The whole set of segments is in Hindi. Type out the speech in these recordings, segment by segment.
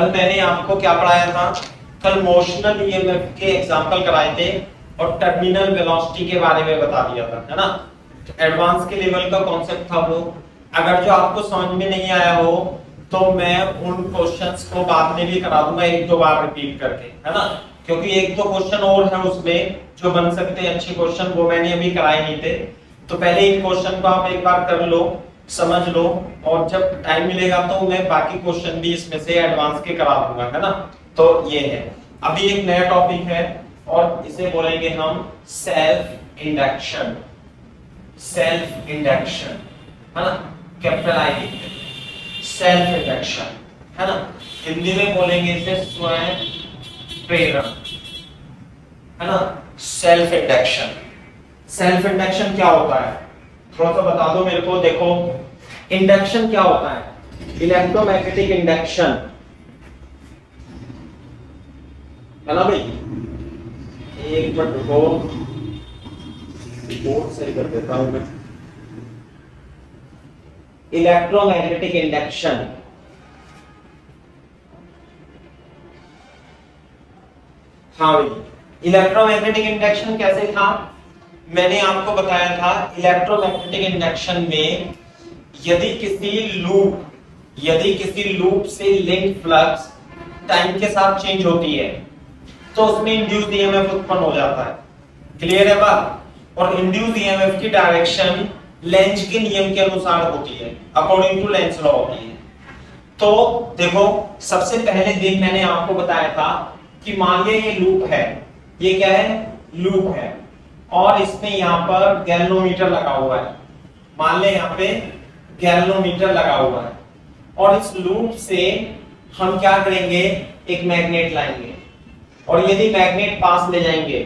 कल मैंने आपको क्या पढ़ाया था? कल मोशनल ईएमएफ के एग्जांपल कराए थे और टर्मिनल वेलोसिटी के बारे में बता दिया था, है ना? तो एडवांस के लेवल का कॉन्सेप्ट था वो। अगर जो आपको समझ में नहीं आया हो तो मैं उन क्वेश्चंस को बाद में भी करा दूंगा एक दो बार रिपीट करके, है ना? क्योंकि एक दो क्वेश्चन और है उसमें जो बन सकते हैं अच्छे क्वेश्चन, वो मैंने अभी कराए नहीं थे। तो पहले इन क्वेश्चन को आप एक बार कर लो, समझ लो, और जब टाइम मिलेगा तो मैं बाकी क्वेश्चन भी इसमें से एडवांस के करा दूंगा, है ना? तो ये है, अभी एक नया टॉपिक है और इसे बोलेंगे हम सेल्फ इंडक्शन। सेल्फ इंडक्शन, है ना? कैपिटल आई लिखते हैं, सेल्फ इंडक्शन, है ना? हिंदी में बोलेंगे इसे स्वयं प्रेरण, है ना? Self induction. सेल्फ इंडक्शन क्या होता है थोड़ा सा बता दो मेरे को। देखो, इंडक्शन क्या होता है? इलेक्ट्रोमैग्नेटिक इंडक्शन, है ना भाई? एक मिनट रुको, बोर्ड सही कर देता हूं मैं। इलेक्ट्रोमैग्नेटिक इंडक्शन, हाँ भाई, इलेक्ट्रोमैग्नेटिक इंडक्शन कैसे था? मैंने आपको बताया था इलेक्ट्रोमैग्नेटिक इंडक्शन में यदि किसी लूप से लिंक फ्लक्स टाइम के साथ चेंज होती है तो उसमें इंड्यूस्ड ईएमएफ उत्पन्न हो जाता है। क्लियर है बात? और इंड्यूस्ड ईएमएफ की डायरेक्शन लेंज के नियम के अनुसार होती है, अकॉर्डिंग टू लेंज लॉ होती है। तो देखो, सबसे पहले दिन मैंने आपको बताया था कि मान लिया ये लूप है, ये क्या है? लूप है, और इसमें यहाँ पर गैल्वेनोमीटर लगा हुआ है। मान ले यहाँ पे गैल्वेनोमीटर लगा हुआ है, और इस लूप से हम क्या करेंगे? एक मैग्नेट लाएंगे, और यदि मैग्नेट पास ले जाएंगे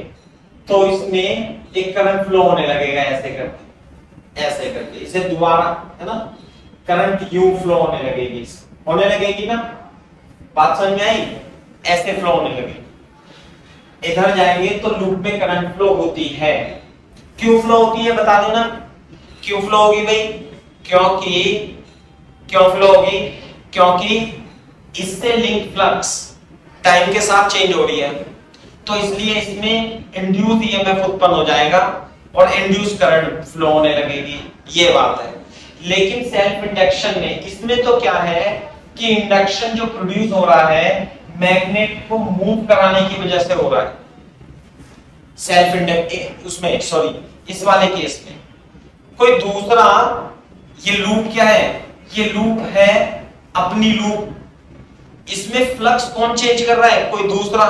तो इसमें एक करंट फ्लो होने लगेगा, ऐसे करके इसे दोबारा, है ना? करंट यू फ्लो होने लगेगी ना? बात समझ में आई? ऐसे फ्लो होने लगेगी। इधर जाएंगे तो लूप में करंट फ्लो होती है। क्यों फ्लो होती है बता देना? क्यों फ्लो होगी भाई? क्यों फ्लो होगी? क्योंकि इससे लिंक फ्लक्स टाइम के साथ चेंज हो रही है, तो इसलिए इसमें इंड्यूस्ड ईएमएफ उत्पन्न हो जाएगा और इंड्यूस्ड करंट फ्लो होने लगेगी, ये बात है। लेकिन सेल्फ इंडक्शन में इसमें तो क्या है कि इंडक्शन जो प्रोड्यूस हो रहा है मैग्नेट को मूव कराने की वजह से हो रहा है। सेल्फ इंडक्ट उसमें, सॉरी, इस वाले केस में कोई दूसरा, ये लूप क्या है? ये लूप है अपनी लूप, इसमें फ्लक्स कौन चेंज कर रहा है? कोई दूसरा,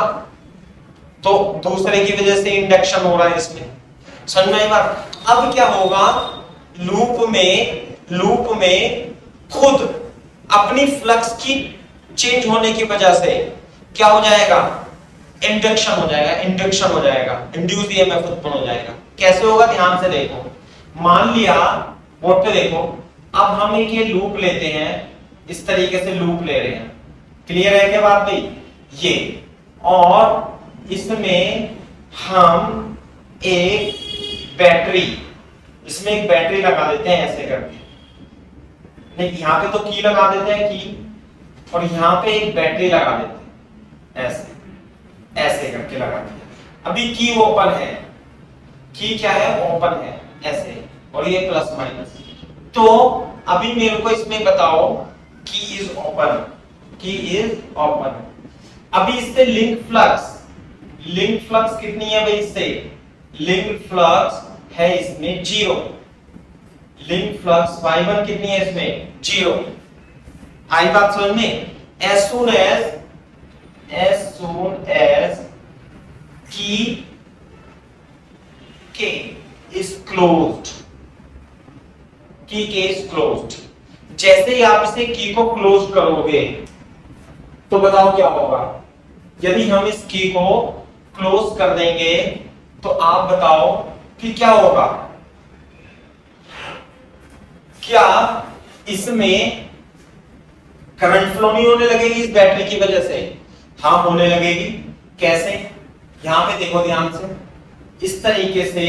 तो दूसरे की वजह से इंडक्शन हो रहा है इसमें। समझ में आई बात? अब क्या होगा? लूप में खुद अपनी फ्लक्स की चेंज होने की वजह से क्या हो जाएगा? इंडक्शन हो जाएगा, इंड्यूस्ड ईएमएफ उत्पन्न हो जाएगा। कैसे होगा? ध्यान से देखो। मान लिया, बोर्ड पे देखो, अब हम एक ये लूप लेते हैं, इस तरीके से लूप ले रहे हैं। क्लियर है क्या बात भाई? ये, और इसमें हम इसमें एक बैटरी लगा देते हैं, ऐसे करके। नहीं, यहाँ पे तो की लगा देते हैं की, और यहाँ पे एक बैटरी लगा देते हैं, ऐसे करके लगा दिया। अभी की ओपन है, की क्या है? ओपन है, ऐसे, और ये प्लस माइनस। तो अभी मेरे को इसमें बताओ, की इज ओपन। अभी इससे लिंक फ्लक्स कितनी है भाई? इससे लिंक फ्लक्स है इसमें 0। लिंक फ्लक्स y1 कितनी है इसमें? 0। आई बात समझ में? as soon as K is closed, जैसे ही आप इसे की को क्लोज करोगे तो बताओ क्या होगा? यदि हम इस की को क्लोज कर देंगे तो आप बताओ कि क्या होगा? क्या इसमें करंट फ्लो नहीं होने लगेगी इस बैटरी की वजह से? हाँ, होने लगेगी। कैसे? यहां पे देखो ध्यान से, इस तरीके से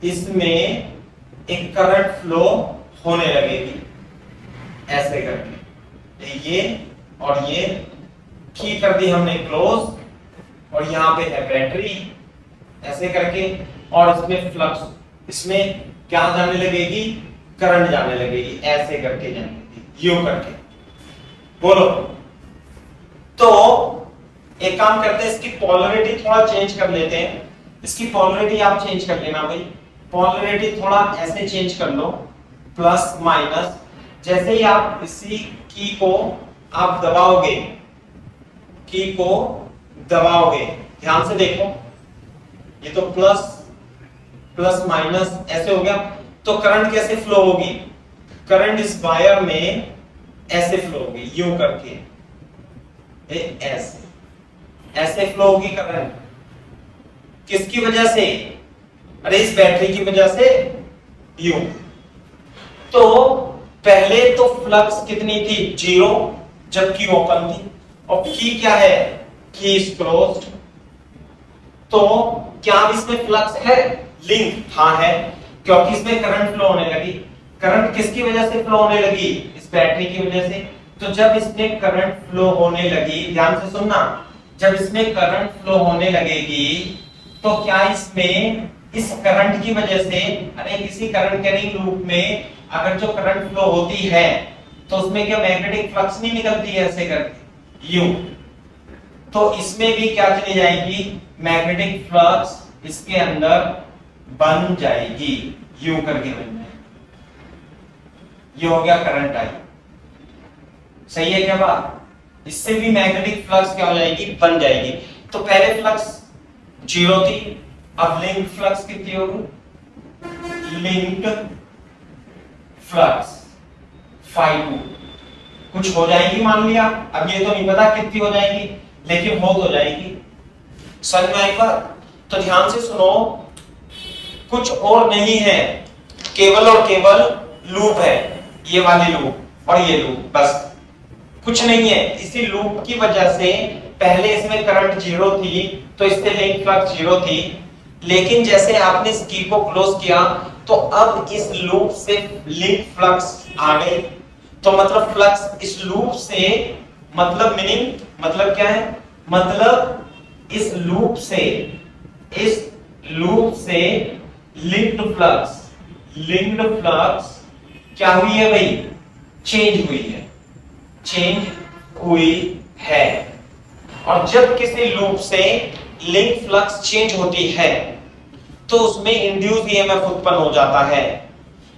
इसमें एक करंट फ्लो होने लगेगी, ऐसे करके। ये और ये की कर दी हमने क्लोज और यहाँ पे है बैटरी ऐसे करके और इसमें फ्लक्स इसमें क्या जाने लगेगी करंट जाने लगेगी ऐसे करके जाएगी यू करके बोलो। तो एक काम करते हैं इसकी पोलैरिटी थोड़ा चेंज कर लेते हैं। इसकी पोलैरिटी आप चेंज कर लेना भाई, पोलैरिटी थोड़ा ऐसे चेंज कर लो प्लस माइनस। जैसे ही आप इसी की को आप दबाओगे, की को दबाओगे, ध्यान से देखो ये तो प्लस प्लस माइनस ऐसे हो गया। तो करंट कैसे फ्लो होगी, करंट इस वायर में ऐसे फ्लो होगी यूं करके ऐसे ऐसे फ्लो होगी करंट। किसकी वजह से, अरे इस बैटरी की वजह से यूं। तो पहले तो फ्लक्स कितनी थी 0 जब की ओपन थी और की क्या है की इज क्लोज्ड। तो क्या इसमें फ्लक्स है लिंक, हाँ है क्योंकि इसमें करंट फ्लो होने लगी। करंट किसकी वजह से फ्लो होने लगी, इस बैटरी की वजह से। तो जब इसमें करंट फ्लो होने लगी, ध्यान से सुनना, जब इसमें करंट फ्लो होने लगेगी तो क्या इसमें इस करंट की वजह से, अरे किसी करंट कैरिंग लूप में अगर जो करंट फ्लो होती है तो उसमें क्या मैग्नेटिक फ्लक्स नहीं निकलती है ऐसे करके यूं। तो इसमें भी क्या चली जाएगी मैग्नेटिक फ्लक्स इसके अंदर बन जाएगी यूं करके बन जाएगी। ये हो गया करंट आई, सही है क्या बात। इससे भी मैग्नेटिक फ्लक्स क्या हो जाएगी बन जाएगी। तो पहले फ्लक्स 0 थी, अब लिंक फ्लक्स कितनी होगी, लिंक फ्लक्स φ2 कुछ हो जाएगी मान लिया। अब ये तो नहीं पता कितनी हो जाएगी लेकिन हो तो जाएगी। समझ में आई बात। तो ध्यान से सुनो, कुछ और नहीं है, केवल और केवल लूप है, ये वाली लूप और ये लूप, बस कुछ नहीं है। इसी लूप की वजह से पहले इसमें करंट 0 थी तो इससे लिंक फ्लक्स 0 थी, लेकिन जैसे आपने इस की को क्लोज किया तो अब इस लूप से लिंक फ्लक्स आ गई। तो मतलब फ्लक्स इस लूप से, मतलब मीनिंग, मतलब क्या है, मतलब इस लूप से लिंक्ड फ्लक्स क्या हुई है भाई, चेंज हुई है, चेंज हुई है। और जब किसी लूप से लिंक फ्लक्स चेंज होती है तो उसमें इंड्यूस ईएमएफ उत्पन्न हो जाता है।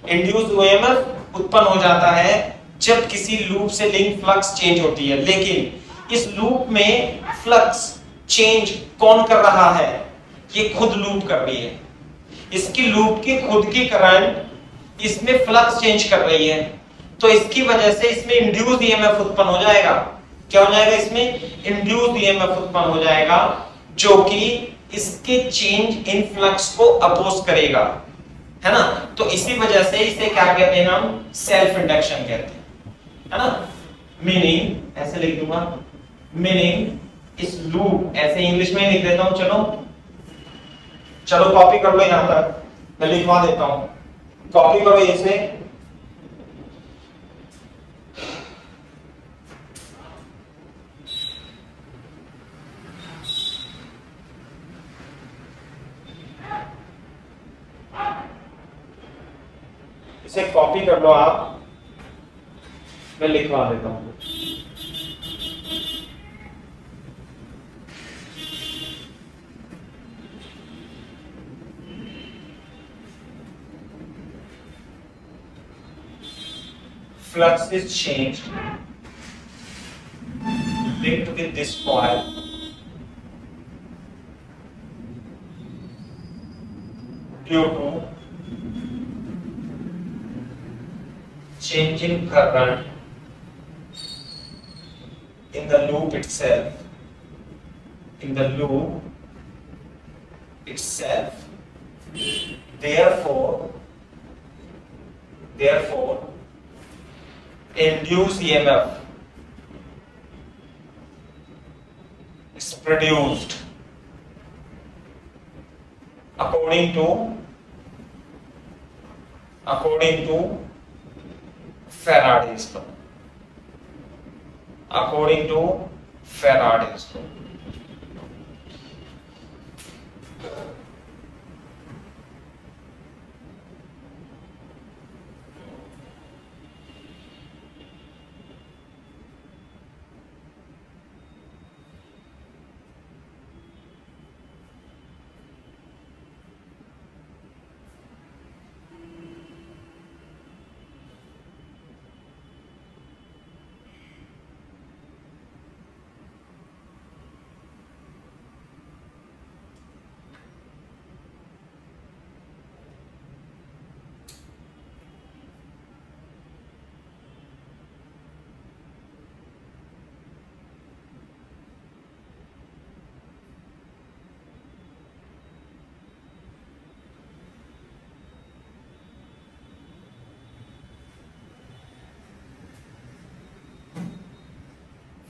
इंड्यूस ईएमएफ उत्पन्न हो जाता है जब किसी लूप से लिंक फ्लक्स चेंज होती है। लेकिन इस लूप में फ्लक्स चेंज कौन कर रहा है, ये खुद लूप कर रही है। इसकी लूप की खुद की करंट इसमें फ्लक्स चेंज कर रही है, तो इसकी वजह से इसमें इंड्यूस ईएमएफ उत्पन्न हो जाएगा। क्या हो जाएगा, इसमें इंड्यूस ईएमएफ उत्पन्न हो जाएगा जो कि इसके चेंज इन फ्लक्स को अपोज करेगा, है ना। तो इसी वजह से इसे क्या कहते हैं, हम सेल्फ इंडक्शन कहते हैं, है ना। मीनिंग ऐसे लिख दूंगा, मीनिंग इस लूप, ऐसे इंग्लिश में लिख देता हूं, चलो कॉपी कर लो, यहां तक मैं लिखवा देता हूं, कॉपी करो इसे। इसे कॉपी कर लो आप, मैं लिखवा देता हूं। Flux is changed linked with this coil due to change in current in the loop itself. In the loop itself. Therefore, induced EMF is produced according to Faraday's law. according to Faraday's law.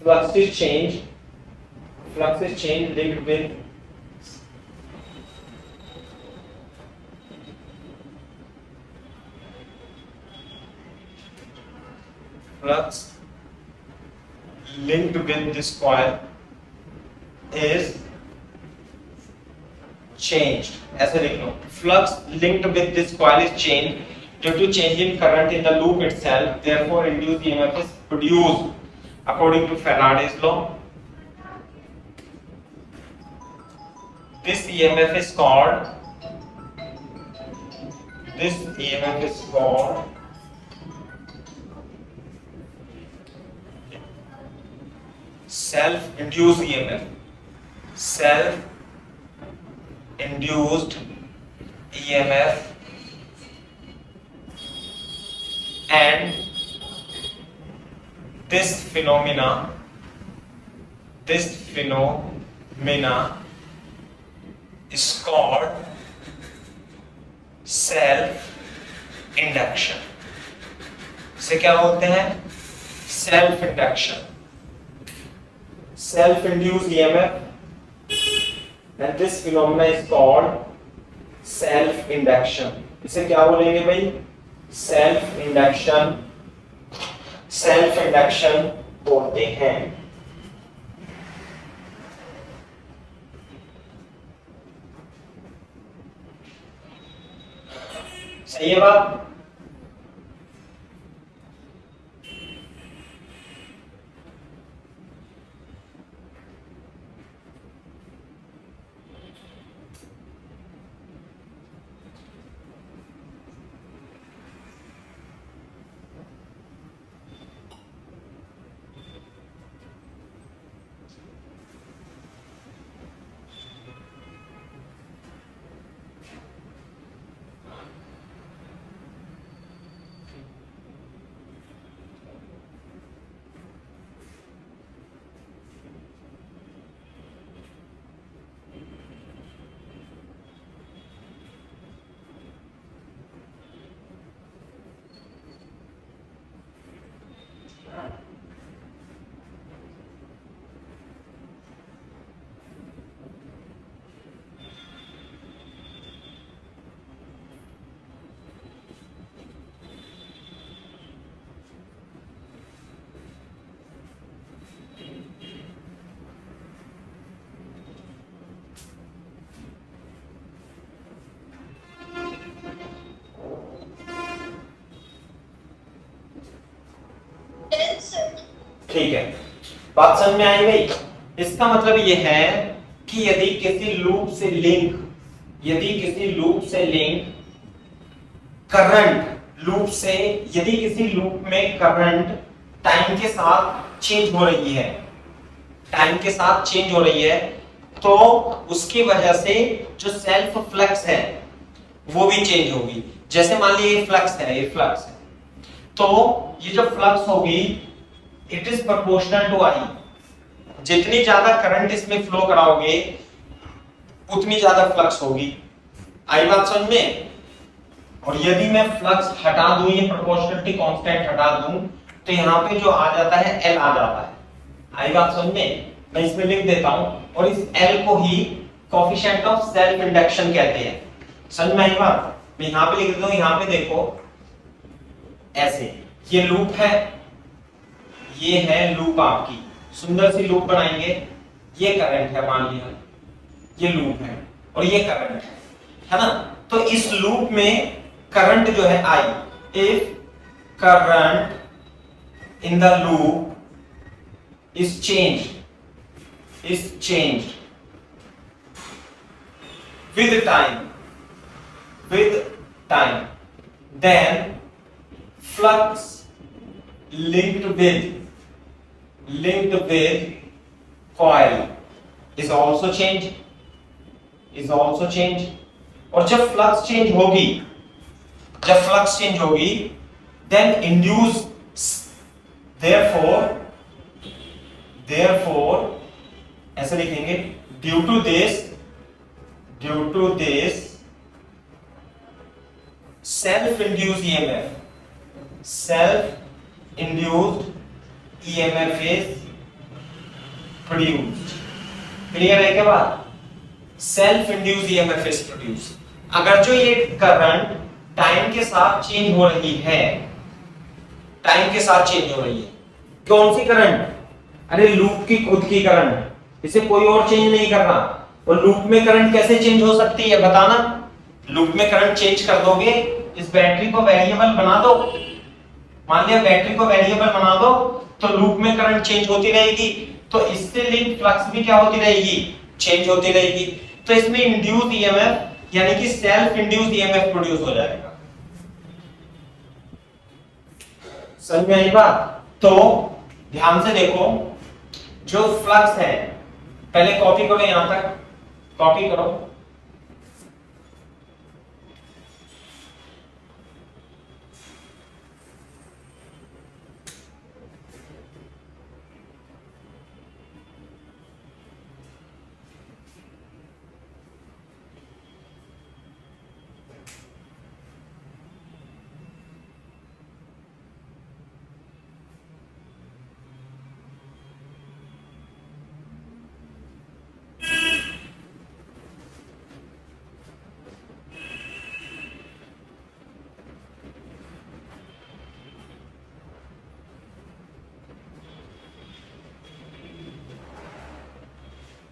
Flux is change linked with this coil is changed. ऐसे लिख लो, flux linked with this coil is changed due to change in current in the loop itself, therefore induced EMF is produced according to Faraday's law. This EMF is called self-induced EMF. Self-induced EMF, and this phenomena is called self-induction. इसे क्या बोलते हैं? Self-induction. Self-induced EMF, and this phenomena is called self-induction. इसे क्या बोलेंगे भाई? Self-induction बोलते हैं. सही है बात? ठीक है, बात समझ में आई भाई? इसका मतलब ये है कि यदि किसी लूप से लिंक करंट यदि किसी लूप में करंट टाइम के साथ चेंज हो रही है तो उसकी वजह से जो सेल्फ फ्लक्स है वो भी चेंज होगी. जैसे मान लीजिए ये फ्लक्स है, तो ये जो फ्लक्स होगी इट इज प्रोपोर्शनल टू आई. जितनी ज्यादा करंट इसमें फ्लो कराओगे उतनी ज्यादा फ्लक्स होगी. आई बात समझ में? और यदि मैं फ्लक्स हटा दूं, ये प्रोपोर्शनलिटी कांस्टेंट हटा दूं, तो यहाँ पे जो आ जाता है एल आ जाता है. आई बात समझ में? मैं इसमें लिख देता हूं, और इस एल को ही कोएफिशिएंट ऑफ सेल्फ इंडक्शन कहते हैं. समझ में आई बात? मैं यहाँ पे लिख देता हूं, यहाँ पे देखो ऐसे ये लूप है, ये है लूप आपकी, सुंदर सी लूप बनाएंगे। ये करंट है, मान लिया ये लूप है और ये करंट है ना। तो इस लूप में करंट जो है I, if current in the loop is change with time, then flux linked with coil is also change। और जब फ्लक्स चेंज होगी then induce, therefore ऐसे लिखेंगे, due to this self-induced EMF is produced। Clear है क्या बात? self-induced EMF is produced। अगर जो ये करंट टाइम के साथ चेंज हो रही है, कौन सी करंट? अरे लूप की खुद की करंट, इसे कोई और चेंज नहीं कर रहा। और लूप में करंट कैसे चेंज हो सकती है बताना? लूप में करंट चेंज कर दोगे, इस बैटरी को वेरिएबल बना दो, मान लिया बैटरी को वेरिएबल बना दो, तो लूप में करंट चेंज होती रहेगी, तो इससे लिंक फ्लक्स भी क्या होती रहेगी? चेंज होती रहेगी। तो इसमें इंड्यूस्ड ईएमएफ यानी कि सेल्फ इंड्यूस्ड ईएमएफ प्रोड्यूस हो जाएगा। समझ में आई बात? तो ध्यान से देखो, जो फ्लक्स है, पहले कॉपी करो, यहां तक कॉपी करो।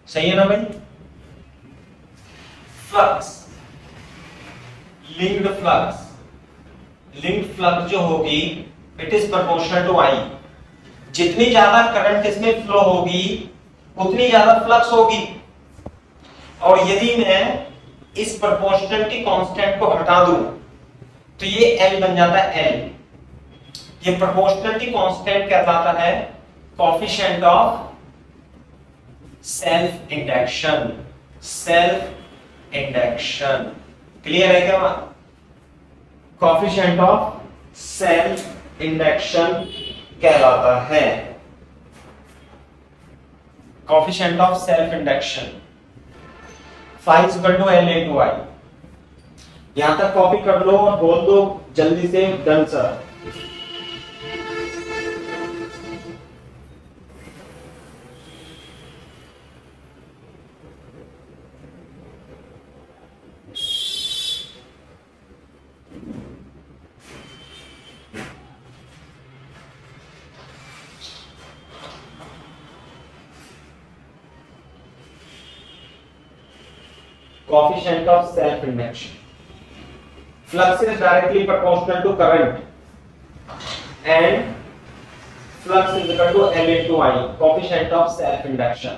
सही है ना भाई? फ्लक्स, लिंक्ड फ्लक्स जो होगी, इट इज प्रोपोर्शनल टू आई। जितनी ज्यादा करंट इसमें फ्लो होगी उतनी ज्यादा फ्लक्स होगी। और यदि मैं इस प्रोपोर्शनलिटी कांस्टेंट को हटा दूं तो ये एल बन जाता है एल। ये प्रोपोर्शनलिटी कांस्टेंट कहलाता है coefficient of self induction. Clear है क्या बात? कोएफिशिएंट ऑफ सेल्फ इंडक्शन कहलाता है, coefficient of self induction. phi is equal to L into I। यहां तक कॉपी कर लो और बोल दो जल्दी से, done sir. Coefficient of self-induction. Flux is directly proportional to current, and flux is equal to L into I. Coefficient of self-induction.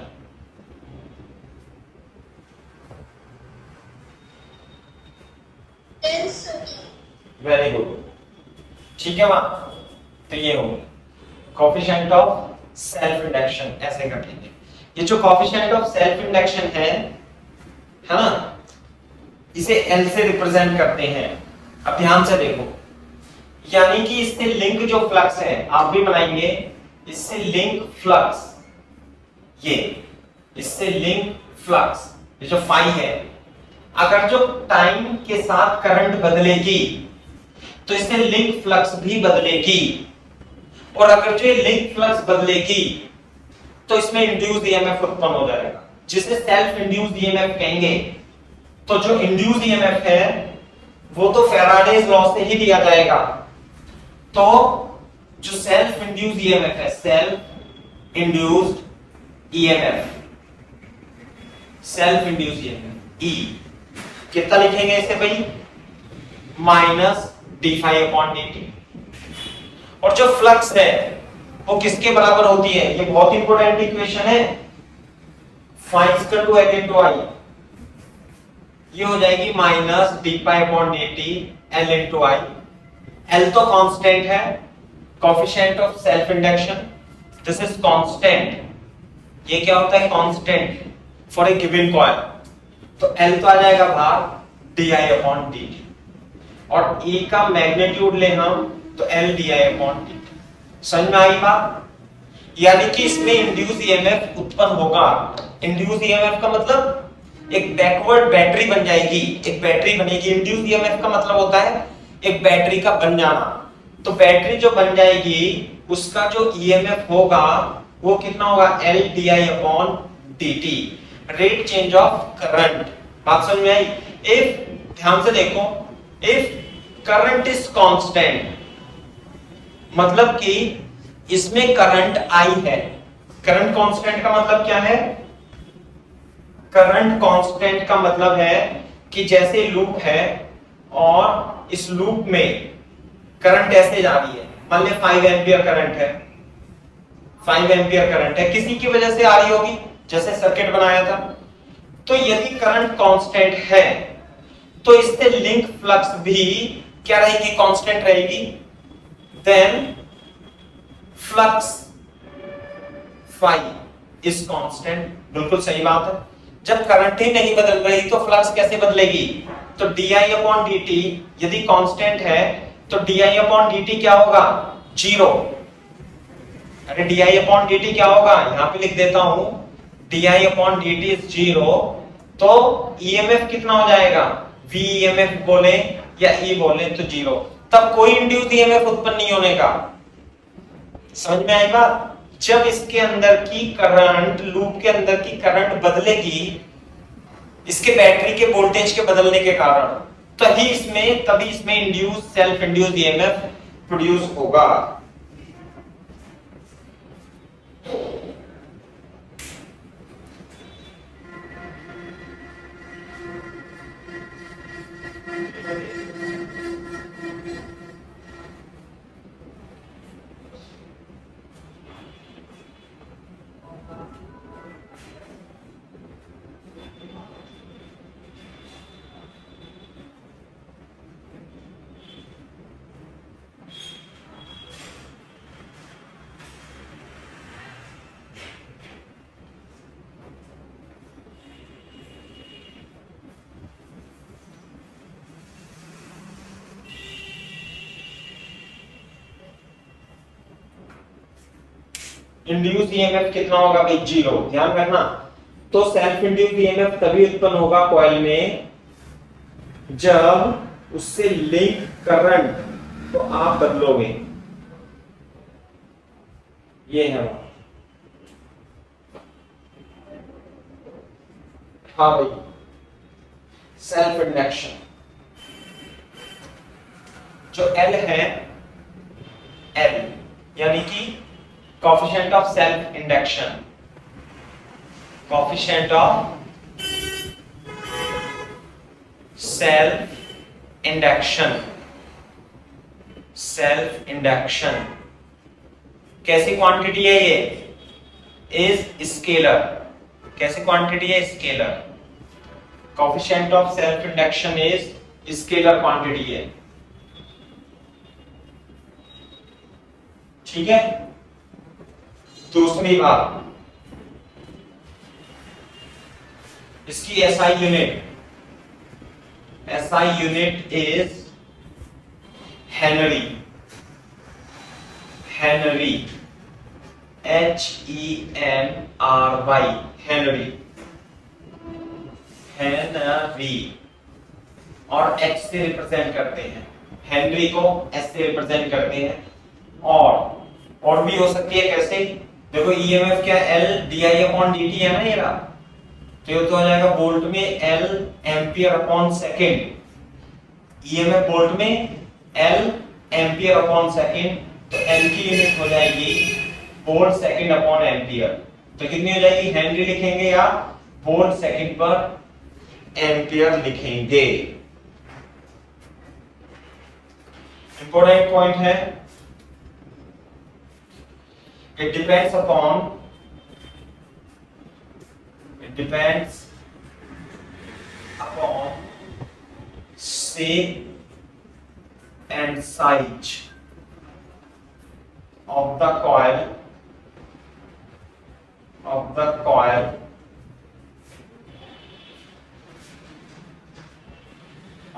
Very good. ठीक है वहां? तो ये हो coefficient of self-induction। ऐसे कर लेंगे। ये जो coefficient of self-induction है ना, इसे L से रिप्रेजेंट करते हैं। अब ध्यान से देखो, यानी कि इससे लिंक जो फ्लक्स है, आप भी बनाएंगे, इससे लिंक फ्लक्स, इससे लिंक फ्लक्स, ये जो फाई है, अगर जो टाइम के साथ करंट बदलेगी तो इससे लिंक फ्लक्स भी बदलेगी। और अगर जो लिंक फ्लक्स बदलेगी तो इसमें इंड्यूस्ड ईएमएफ उत्पन्न हो जाएगा, जिसे सेल्फ इंड्यूस्ड ईएमएफ कहेंगे। तो जो इंड्यूस्ड ईएमएफ है वो तो फैराडेज लॉ से ही दिया जाएगा। तो जो सेल्फ इंड्यूस्ड ईएमएफ है, self induced EMF, self induced EMF E कितना लिखेंगे इसे भाई, minus d phi upon D T. और जो फ्लक्स है वो किसके बराबर होती है, ये बहुत इंपॉर्टेंट इक्वेशन है, phi equal to L into I, ये हो जाएगी minus D phi upon D T L into I. L तो कांस्टेंट है, coefficient of self induction, this is constant. ये क्या होता है, constant for a given coil, तो एल तो आ जाएगा बाहर D I upon D T, और ए का मैग्नीट्यूड ले हम तो L D I upon D T. समझ में आई बात? यानी कि इसमें इंड्यूस ईएमएफ उत्पन्न होगा। इंड्यूस ईएमएफ का मतलब एक बैकवर्ड बैटरी बन जाएगी, एक बैटरी बनेगी। इंड्यूस ईएमएफ का मतलब होता है एक बैटरी का बन जाना। तो बैटरी जो बन जाएगी उसका जो ईएमएफ होगा वो कितना होगा, L D I upon D T, rate change of current. बात समझ में आई? इफ, ध्यान से देखो, इफ करंट इज कांस्टेंट, मतलब कि इसमें करंट आई है। करंट कांस्टेंट का मतलब क्या है, करंट कांस्टेंट का मतलब है कि जैसे लूप है और इस लूप में करंट ऐसे जा रही है, मान ले 5 एम्पियर करंट है, 5 एम्पियर करंट है, किसी की वजह से आ रही होगी, जैसे सर्किट बनाया था। तो यदि करंट कांस्टेंट है तो इससे लिंक फ्लक्स भी क्या रहेगी, कांस्टेंट रहेगी। Then flux phi is constant. बिल्कुल सही बात है। जब करंट ही नहीं बदल रही तो फ्लक्स कैसे बदलेगी? तो D I upon D T यदि कांस्टेंट है तो D I upon D T क्या होगा, जीरो। अरे D I upon D T क्या होगा, यहां पे लिख देता हूं, D I upon D T is zero. तो ईएमएफ कितना हो जाएगा, वी ईएमएफ बोले या ई बोले तो जीरो। तब कोई इंड्यूस ईएमएफ उत्पन्न नहीं होने का। समझ में आई बात? जब इसके अंदर की करंट, लूप के अंदर की करंट बदलेगी इसके बैटरी के वोल्टेज के बदलने के कारण, तभी इसमें induce, self induced EMF produce होगा। इंड्यूस ईएमएफ कितना होगा भाई, जीरो। ध्यान रखना। तो सेल्फ इंड्यूस ईएमएफ तभी उत्पन्न होगा कॉइल में जब उससे लिंक करंट तो आप बदलोगे। ये है वो। हाँ भाई, सेल्फ इंडक्शन जो एल है, एल यानी कि coefficient of self induction, coefficient of self induction, self induction कैसी क्वांटिटी है, ये इज स्केलर। कैसी क्वांटिटी है, scalar. Coefficient of self induction is scalar quantity है। ठीक है। दूसरी बात, इसकी SI unit, SI unit is Henry. Henry, HENRY, Henry, Henry, और H से रिप्रेजेंट करते हैं, हेनरी को S से रिप्रेजेंट करते हैं। और भी हो सकती है, कैसे? देखो ईएमएफ क्या, L DI अपॉन dt है ना ये रहा, तो ये तो हो जाएगा वोल्ट में L ampere upon second. EMF volt में L एम्पियर अपॉन सेकेंड, तो एल की यूनिट हो जाएगी वोल्ट सेकंड अपॉन एम्पियर। तो कितनी हो जाएगी, हेनरी लिखेंगे या वोल्ट सेकंड पर एम्पियर लिखेंगे। इंपॉर्टेंट पॉइंट है, it depends upon shape and size of the coil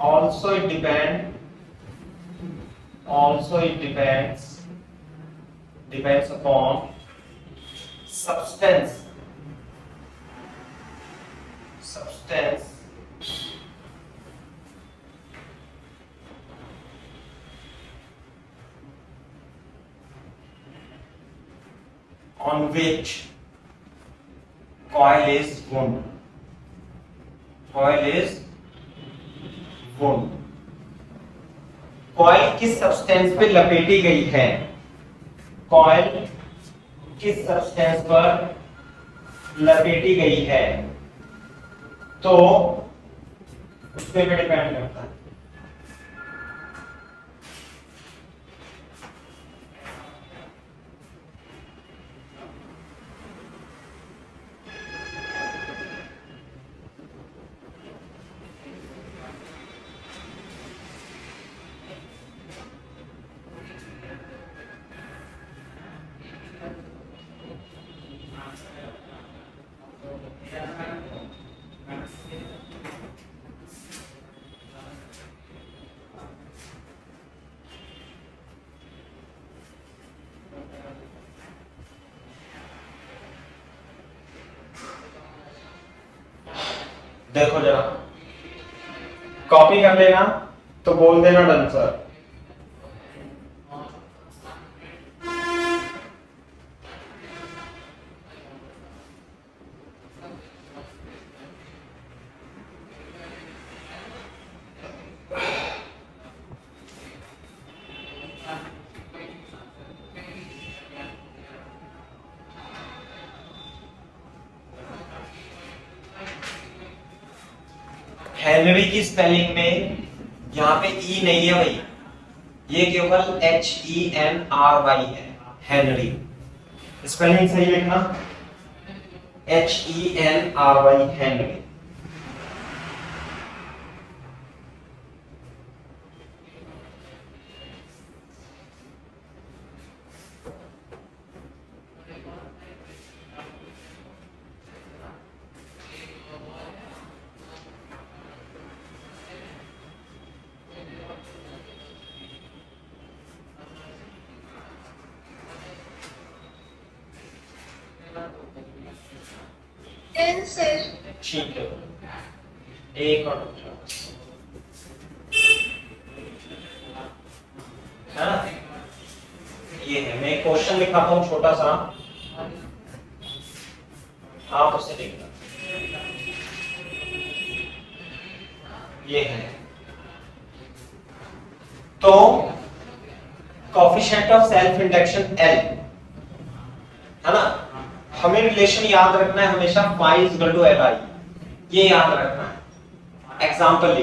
also it depends upon substance on which coil is wound. Coil किस सब्सटेंस पे लपेटी गई है, कॉइल किस सब्सटेंस पर लपेटी गई है, तो उस पे डिपेंड करता है। देखो जरा, कॉपी कर लेना तो बोल देना डन सर। हेनरी की स्पेलिंग में यहाँ पे ई नहीं है भाई, ये केवल HENRY है, हेनरी। स्पेलिंग सही लिखना, HENRY, हेनरी। ठीक है, एक और है ना, ये है। मैं क्वेश्चन लिखाता हूं छोटा सा, आप उसे देखना। ये है तो coefficient of self induction L है ना, हमें रिलेशन याद रखना है हमेशा phi = Li, ये याद रखना है। एग्जांपल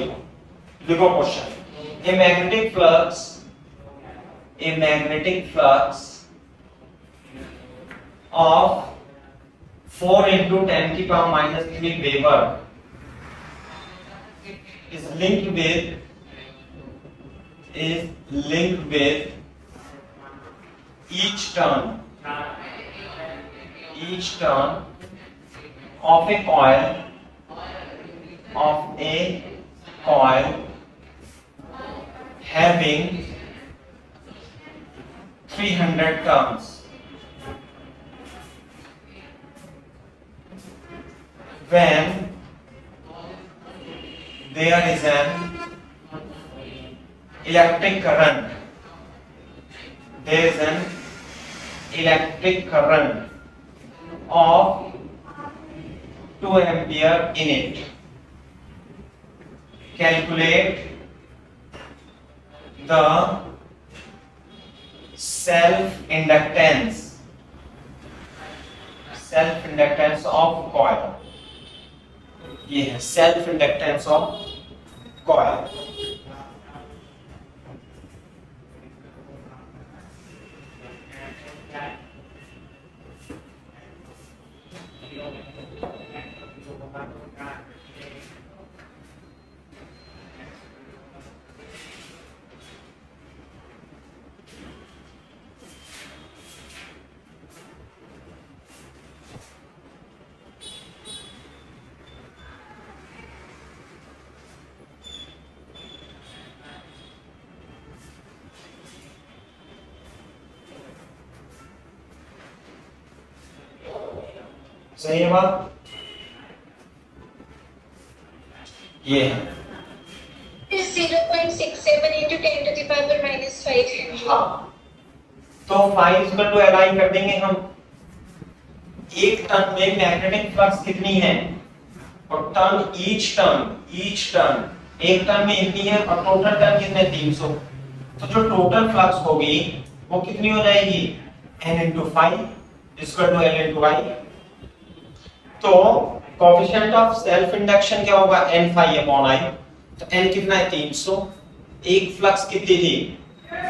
लिखो question, a magnetic flux of 4 into 10⁻³ weber is linked with each turn of a coil having 300 turns when there is an electric current of 2 ampere in it. Calculate the self inductance of coil, ये है सेल्फ इंडक्टेंस ऑफ कॉइल। सही है बात, ये है 0.67 into 10 to the power minus 5 Henry। हाँ, तो 5 टू अलाइन कर देंगे हम। एक टन में मैग्नेटिक फ्लक्स कितनी है, और टन ईच टन एक टन में इतनी है, और टोटल टन कितने 300। तो जो टोटल फ्लक्स होगी वो कितनी हो जाएगी, n into 5 equal to l into I। तो कोएफिशिएंट ऑफ सेल्फ इंडक्शन क्या होगा, n phi अपॉन I। तो n कितना है 300, एक फ्लक्स कितनी थी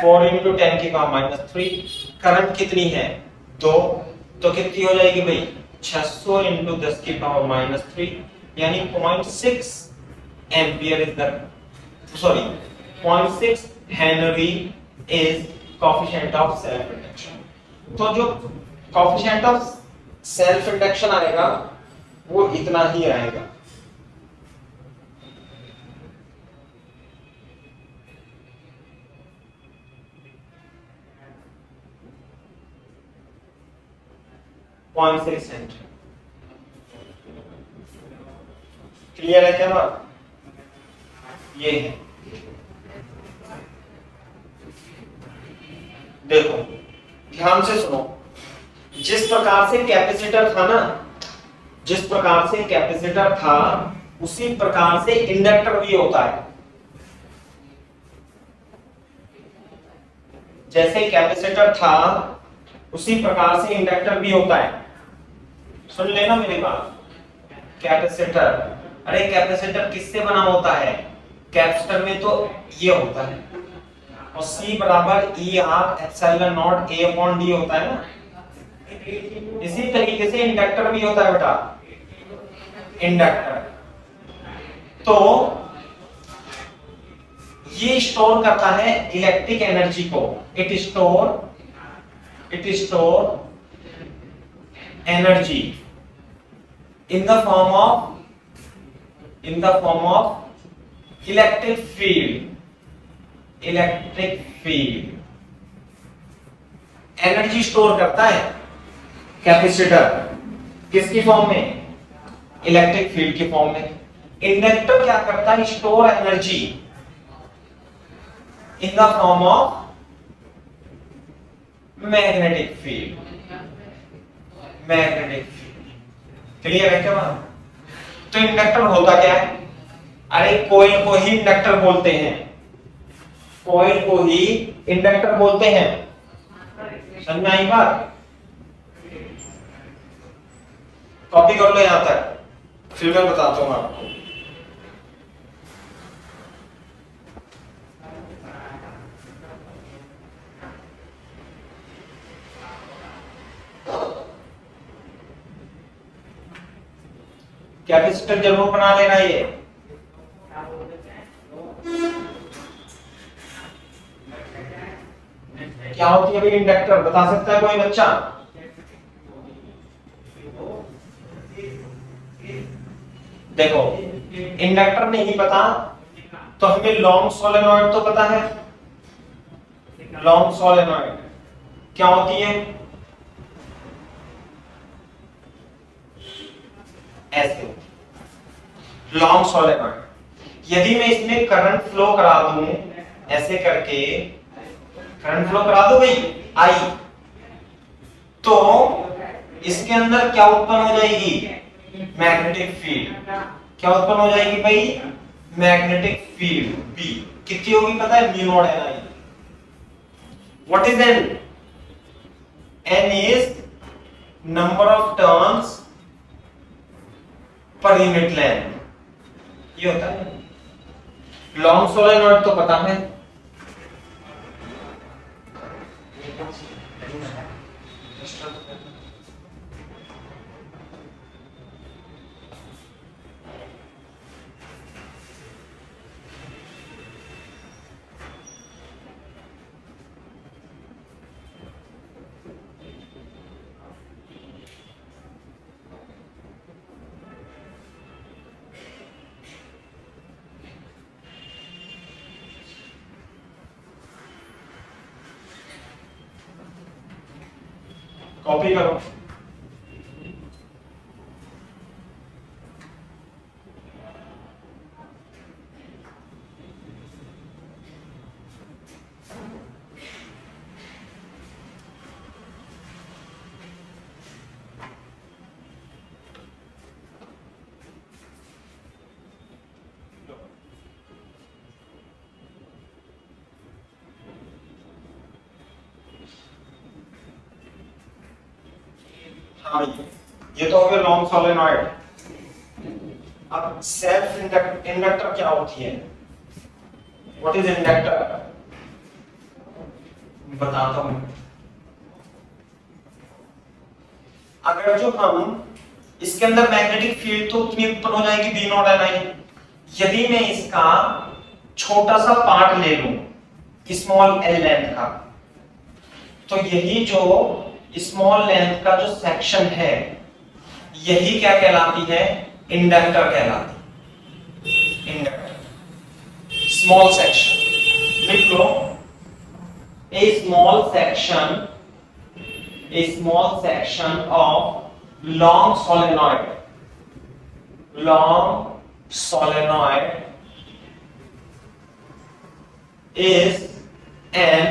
4 into 10 की पावर माइनस 3, करंट कितनी है 2, तो कितनी हो जाएगी भाई 600 into 10 की पावर माइनस 3, यानी 0.6 ampere is the sorry 0.6 Henry is coefficient of self induction. तो जो कोएफिशिएंट ऑफ सेल्फ इंडक्शन आएगा वो इतना ही आएगा। क्लियर है क्या बात, ये है। देखो ध्यान से सुनो, जिस प्रकार से कैपेसिटर था ना, जिस प्रकार से कैपेसिटर था उसी प्रकार से इंडक्टर भी होता है। जैसे कैपेसिटर था उसी प्रकार से इंडक्टर भी होता है। सुन लेना मेरी बात, कैपेसिटर, अरे कैपेसिटर किससे बना होता है, कैपेसिटर में तो ये होता है, और C बराबर E R epsilon not A upon D होता है ना। इसी तरीके से इंडक्टर भी होता है बेटा, इंडक्टर तो ये स्टोर करता है इलेक्ट्रिक एनर्जी को। It store energy in the form of electric field energy store करता है कैपेसिटर, किसकी फॉर्म में, इलेक्ट्रिक फील्ड की फॉर्म में। इंडक्टर क्या करता है, store energy in the form of magnetic field. Clear है क्या बात। तो इंडक्टर होता क्या है, अरे कोयल को ही इंडक्टर बोलते हैं, कोयल को ही इंडक्टर बोलते हैं। समझ में आई बात, कॉपी कर लो यहां तक, फिर मैं बताता हूं आपको। कैपेसिटर जरूर बना लेना। ये क्या होती है भाई इंडक्टर, बता सकता है कोई बच्चा। देखो इंडक्टर नहीं पता तो हमें लॉन्ग सोलेनॉइड तो पता है। लॉन्ग सोलेनॉइड क्या होती है, ऐसे लॉन्ग सोलेनॉइड। यदि मैं इसमें करंट फ्लो करा दूं, ऐसे करके करंट फ्लो करा दो भाई आई, तो इसके अंदर क्या उत्पन्न हो जाएगी, मैग्नेटिक फील्ड। क्या उत्पन्न हो जाएगी भाई, मैग्नेटिक फील्ड बी। कितनी होगी पता है, mu naught N I. What is an, n is number of turns per unit length, ये होता है। लॉन्ग सोलेनॉइड तो पता है, कॉपी करो। हाँ ये तो हो गया लॉन्ग सोलेनॉइड। अब सेल्फ इंडक्टर क्या होती है? What is inductor? बताता हूं। अगर जो हम इसके अंदर मैग्नेटिक फील्ड तो उतनी उत्पन्न हो जाएगी बी नॉट एन आई। यदि मैं इसका छोटा सा पार्ट ले लूं स्मॉल एल लेंथ का, तो यही जो स्मॉल लेंथ का जो सेक्शन है यही क्या कहलाती है? इंडक्टर कहलाती है। इंडक्टर स्मॉल सेक्शन लिख लो। A small section of long solenoid is an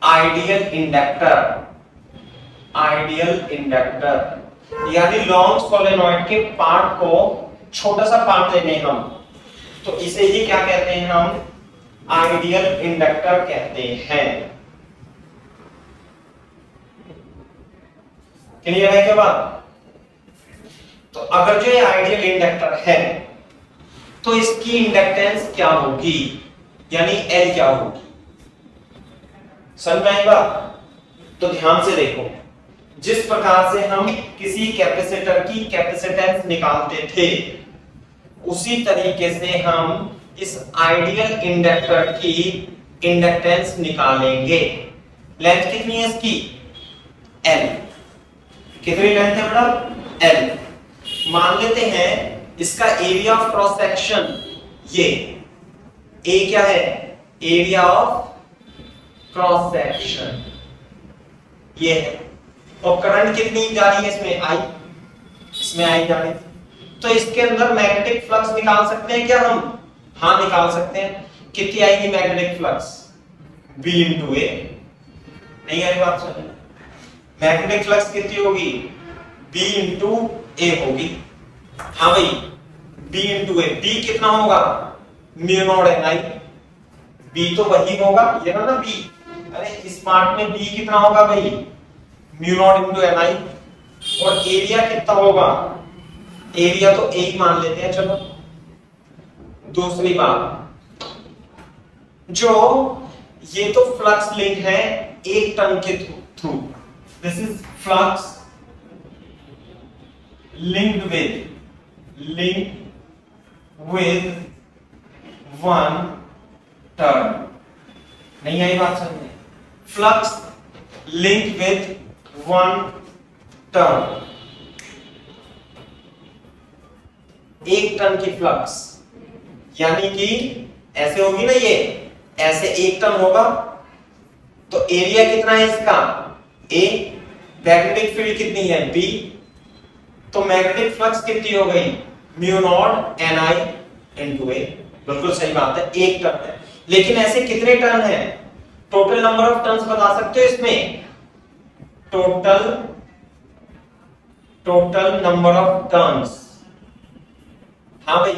ideal inductor. यानी लॉन्ग सोलेनॉइड के पार्ट को छोटा सा पार्ट लेने हम, तो इसे ही क्या कहते हैं? हम आइडियल इंडक्टर कहते हैं। क्लियर है क्या बात? तो अगर जो ये आइडियल इंडक्टर है तो इसकी इंडक्टेंस क्या होगी, यानी एल क्या होगी? समझ में आई बात? तो ध्यान से देखो, जिस प्रकार से हम किसी कैपेसिटर की कैपेसिटेंस निकालते थे उसी तरीके से हम इस आइडियल इंडक्टर की इंडक्टेंस निकालेंगे। लेंथ कितनी है इसकी? L। कितनी लेंथ है बेटा? L। मान लेते हैं इसका एरिया ऑफ क्रॉस सेक्शन, ये A क्या है? एरिया ऑफ क्रॉस सेक्शन ये है। और करंट कितनी जा रही है इसमें? I। इसमें I जा रही है, तो इसके अंदर मैग्नेटिक फ्लक्स निकाल सकते हैं क्या हम? हाँ निकाल सकते हैं। कितनी आएगी magnetic flux? B into A। नहीं आई बात समझ? मैग्नेटिक फ्लक्स कितनी होगी? B into A होगी। हाँ भाई B into A। B कितना होगा? म्यू नॉट एन आई। B तो वही होगा, ये ना B। अरे इस पार्ट में B कितना होगा भाई? म्यू नॉट into एन आई। और एरिया कितना होगा? एरिया तो A ही मान लेते हैं। चलो दूसरी बात, जो ये तो फ्लक्स लिंक है एक टर्न के through, this is flux linked with one turn. नहीं आई बात समझ? Flux link with one turn, एक टर्न की फ्लक्स, यानी कि ऐसे होगी ना, ये ऐसे एक टर्न होगा तो एरिया कितना है इसका? A। मैग्नेटिक फील्ड कितनी है? B। तो मैग्नेटिक फ्लक्स कितनी हो गई? Mu naught N I into A। बिल्कुल सही बात है, एक टर्न है। लेकिन ऐसे कितने टर्न है? टोटल नंबर ऑफ टर्न्स बता सकते हो इसमें? Total number of turns. हाँ भाई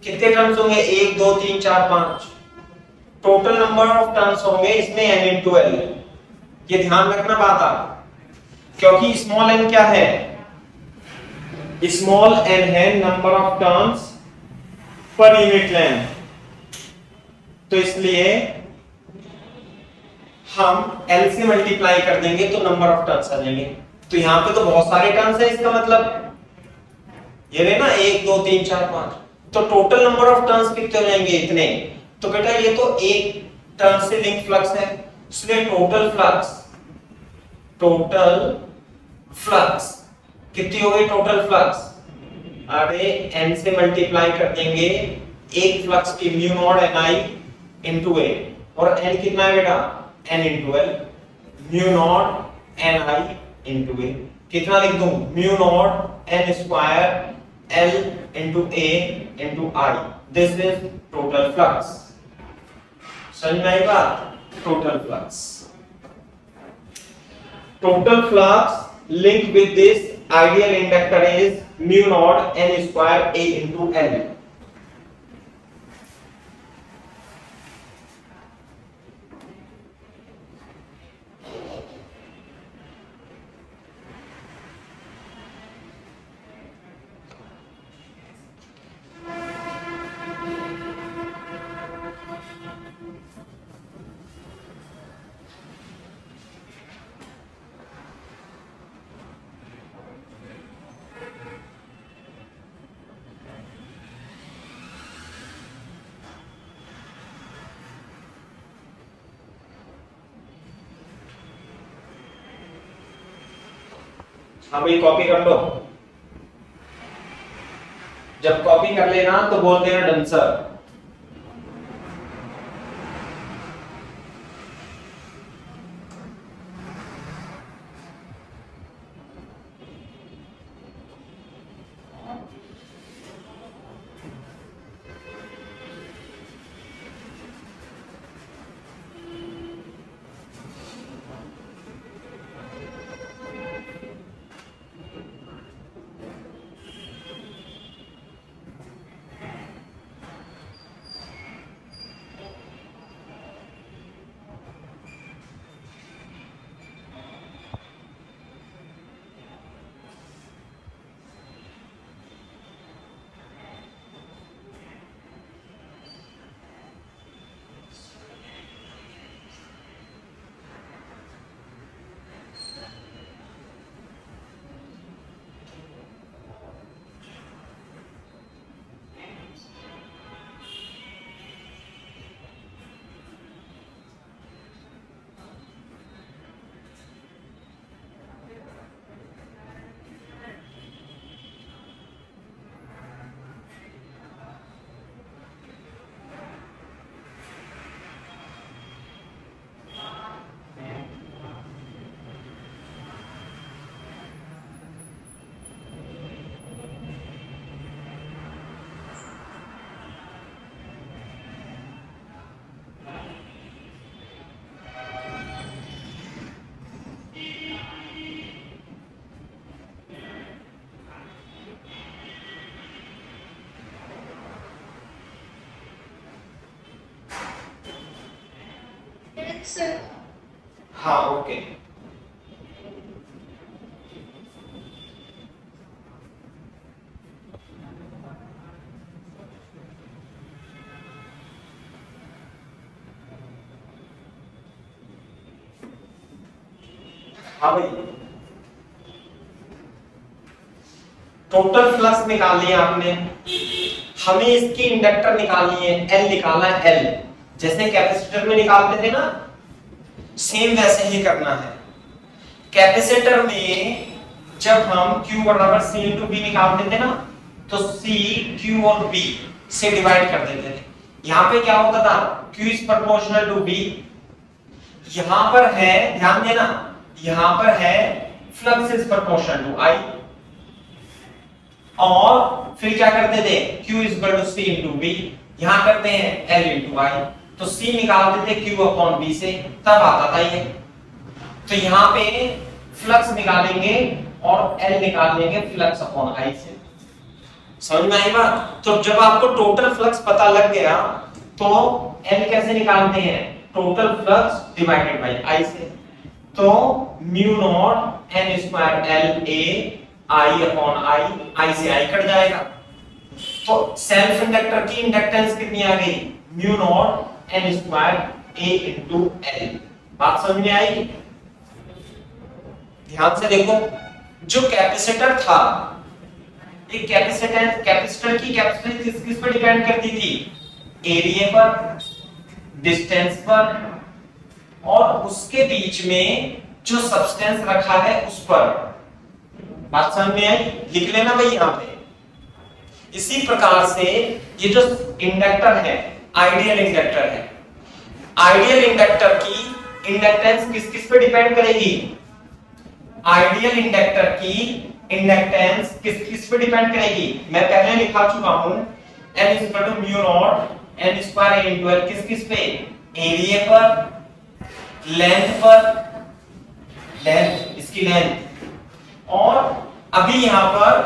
कितने टर्न्स होंगे? 1 2 3 4 5। टोटल नंबर ऑफ टर्न्स होंगे इसमें n into L। ये ध्यान रखना बात। क्योंकि स्मॉल n क्या है, स्मॉल n है number of turns per unit length, तो इसलिए हम L से मल्टीप्लाई कर देंगे तो नंबर ऑफ टर्न्स आ जाएंगे। तो यहां पे तो बहुत सारे टर्न्स है, इसका मतलब ये रहे ना 1 2 3 4 5, तो टोटल नंबर ऑफ टर्न्स कितने हो जाएंगे, इतने। तो बेटा ये तो एक टर्न से लिंक फ्लक्स है, इसलिए टोटल फ्लक्स कितनी हो गई, टोटल फ्लक्स, अरे n से मल्टीप्लाई कर देंगे एक फ्लक्स की mu naught ni into a, और n कितना है बेटा, n into l, mu naught ni into a, कितना लिख दूं, mu naught n square l into a into i, this is total flux. समझ में आई बात, total flux linked with this ideal inductor is mu naught n square a into l। हाँ भाई कॉपी कर लो, जब कॉपी कर लेना तो बोल देना डन सर। Sir. हाँ ओके। हाँ भाई टोटल फ्लक्स निकाल लिया आपने, हमें इसकी इंडक्टर निकालनी है, L निकालना है, L जैसे कैपेसिटर में निकालते थे ना, सेम वैसे ही करना है। कैपेसिटर में जब हम Q बराबर C into B निकालते थे ना, तो C Q और B से डिवाइड कर देते थे। यहाँ पे क्या होता था, Q is proportional to B, यहाँ पर है, ध्यान देना, यहाँ पर है flux is proportional to I, और फिर क्या करते थे, Q is equal to C into B, यहाँ करते हैं L into I, तो C निकालते थे Q अपॉन B से, तब आता था ये। तो यहाँ पे फ्लक्स निकालेंगे और L निकाल लेंगे फ्लक्स अपॉन I से। समझ में आई बात? तो जब आपको टोटल फ्लक्स पता लग गया तो L कैसे निकालते हैं, total flux divided by I से। तो mu naught N square L A I upon I, I से आई कट जाएगा। तो सेल्फ इंडक्टर की इंडक्टेंस कितनी आ गई, mu naught N square A into L. बात समझ में आई? ध्यान से देखो, जो कैपेसिटर था, एक कैपेसिटर की कैपेसिटेंस किस पर डिपेंड करती थी, एरिया पर, डिस्टेंस पर, और उसके बीच में जो सब्सटेंस रखा है उस पर। बात समझ में आई? लिख लेना भाई यहां पे। इसी प्रकार से ये जो इंडक्टर है, आइडियल इंडक्टर है, आइडियल इंडक्टर की इंडक्टेंस किस किस पे डिपेंड करेगी, आइडियल इंडक्टर की इंडक्टेंस किस किस पे डिपेंड करेगी, मैं पहले लिखा चुका हूं, n is equal to mu naught n square into l, किस किस पे, एरिया पर, लेंथ पर, लेंथ, इसकी लेंथ, और अभी यहां पर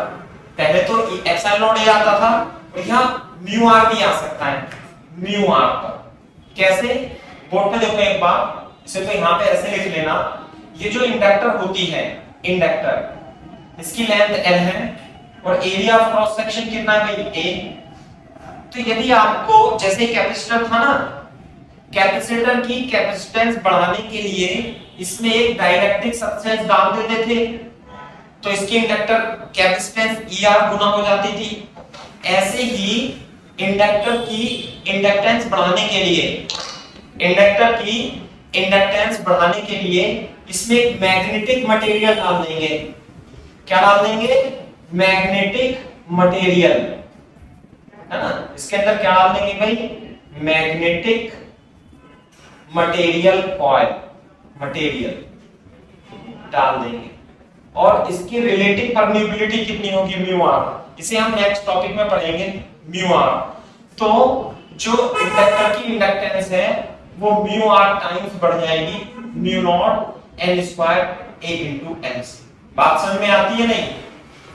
पहले तो एप्सिलॉन नॉट ए आता था, और यहां म्यू आर भी आ सकता है, म्यू आर पर। कैसे, बोर्ड पे देखो एक बार, इसे तो यहां पे ऐसे लिख लेना, ये जो इंडक्टर होती है, इंडक्टर, इसकी लेंथ l है और एरिया ऑफ क्रॉस सेक्शन कितना है भाई, a। तो यदि आपको, जैसे कैपेसिटर था ना, कैपेसिटर की कैपेसिटेंस बढ़ाने के लिए इसमें एक डाइलेक्ट्रिक सब्सटेंस डाल देते थे, तो इसकी इंडक्टर कैपेसिटेंस ER गुना हो जाती थी। ऐसे ही इंडक्टर की इंडक्टेंस बढ़ाने के लिए, इंडक्टर की इंडक्टेंस बढ़ाने के लिए इसमें एक मैग्नेटिक मटेरियल डाल देंगे। क्या डाल देंगे, मैग्नेटिक मटेरियल, है ना। इसके अंदर क्या डाल देंगे भाई, मैग्नेटिक मटेरियल, कॉइल मटेरियल डाल देंगे, और इसकी रिलेटिव परमीबिलिटी कितनी होगी, म्यू आर। इसे हम नेक्स्ट टॉपिक में पढ़ेंगे, म्यू आर। तो जो इंडक्टर की इंडक्टेंस है वो म्यू आर टाइम्स बढ़ जाएगी, mu naught N square A into L. बात समझ में आती है नहीं,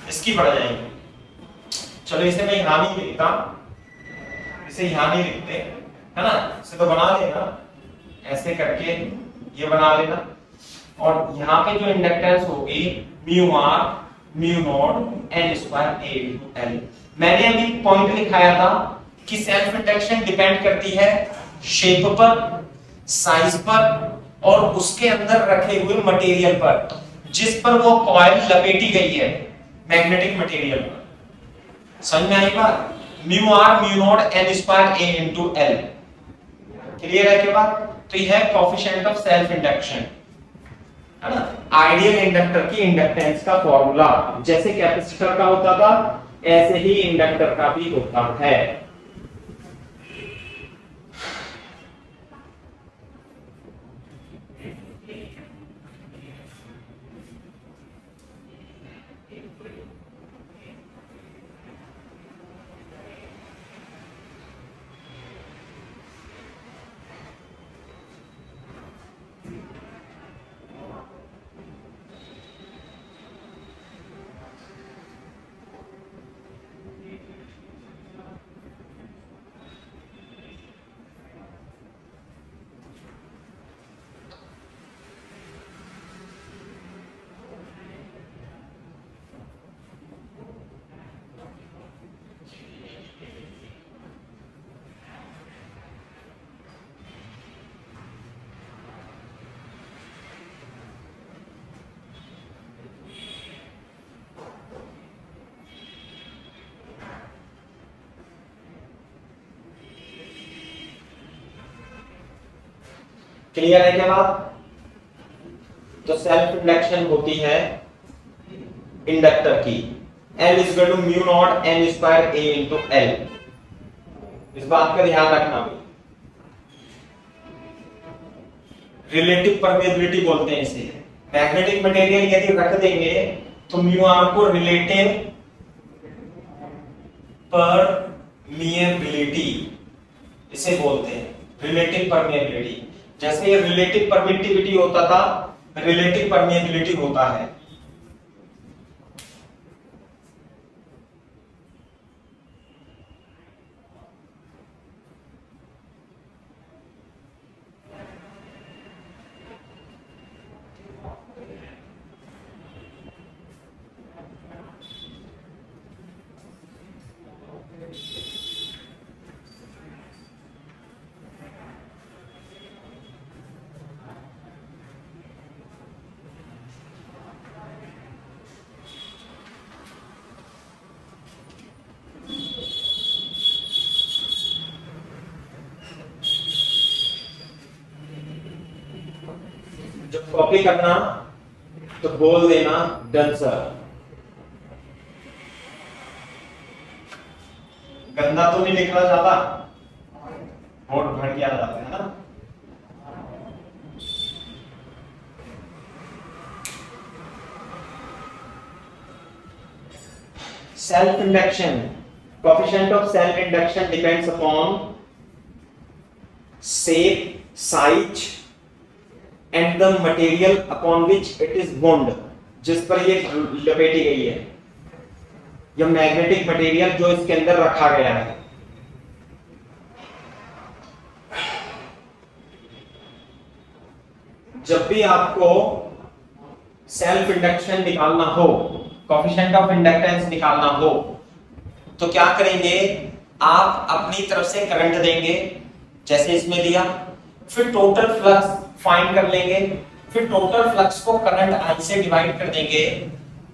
इसकी बढ़ जाएगी। चलो इसे मैं यहां नहीं लिखता, इसे यहां नहीं लिखते, है ना, इसे तो बना लेना ऐसे करके, ये बना लेना, और यहां पे जो इंडक्टेंस होगी mu r mu naught N square A into l. मैंने अभी पॉइंट लिखाया था कि सेल्फ इंडक्शन डिपेंड करती है शेप पर, साइज पर, और उसके अंदर रखे हुए मटेरियल पर, जिस पर वो कॉइल लपेटी गई है, मैग्नेटिक मटेरियल पर। समझ में आई बात, mu r mu naught N square A into l. Clear है क्या बात? तो यह है कोएफिशिएंट ऑफ सेल्फ इंडक्शन, है ना, आइडियल इंडक्टर की इंडक्टेंस का फॉर्मूला। जैसे कैपेसिटर का होता था ऐसे ही इंडक्टर का भी होता है। क्लियर है क्या बात? तो सेल्फ इंडक्शन होती है इंडक्टर की, L is equal to mu naught N square A into l. इस बात का ध्यान रखना। रिलेटिव परमेबिलिटी बोलते हैं इसे। मैग्नेटिक मटेरियल यदि रख देंगे तो म्यू आर को रिलेटिव परमिएबिलिटी इसे बोलते हैं, रिलेटिव परमिएबिलिटी। जैसे ये रिलेटिव परमिटिविटी होता था, रिलेटिव परमिएबिलिटी होता है। जब कॉपी करना तो बोल देना डन सर। गंदा तो नहीं लिखना चाहता, बोर्ड भर के आ जाता है ना। Self induction. Coefficient of self induction depends upon shape, size and the material upon which it is wound. जिस पर ये लपेटी गई है, या मैग्नेटिक मटेरियल जो इसके अंदर रखा गया है। जब भी आपको सेल्फ इंडक्शन निकालना हो, कोएफिशिएंट ऑफ इंडक्टेंस निकालना हो, तो क्या करेंगे, आप अपनी तरफ से करंट देंगे जैसे इसमें दिया, फिर टोटल फ्लक्स फाइंड कर लेंगे, फिर टोटल फ्लक्स को करंट आई से डिवाइड कर देंगे,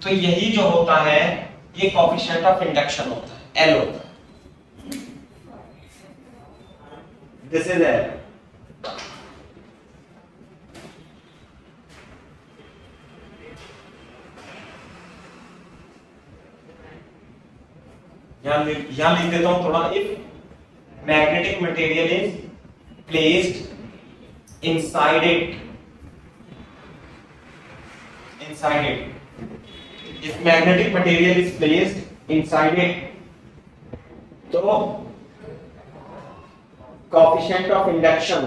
तो यही जो होता है ये कोएफिशिएंट ऑफ इंडक्शन होता है, एल होता है। This is L. यहां लिख देता हूं थोड़ा, if magnetic material is placed inside it, if magnetic material is placed inside it, तो coefficient of induction,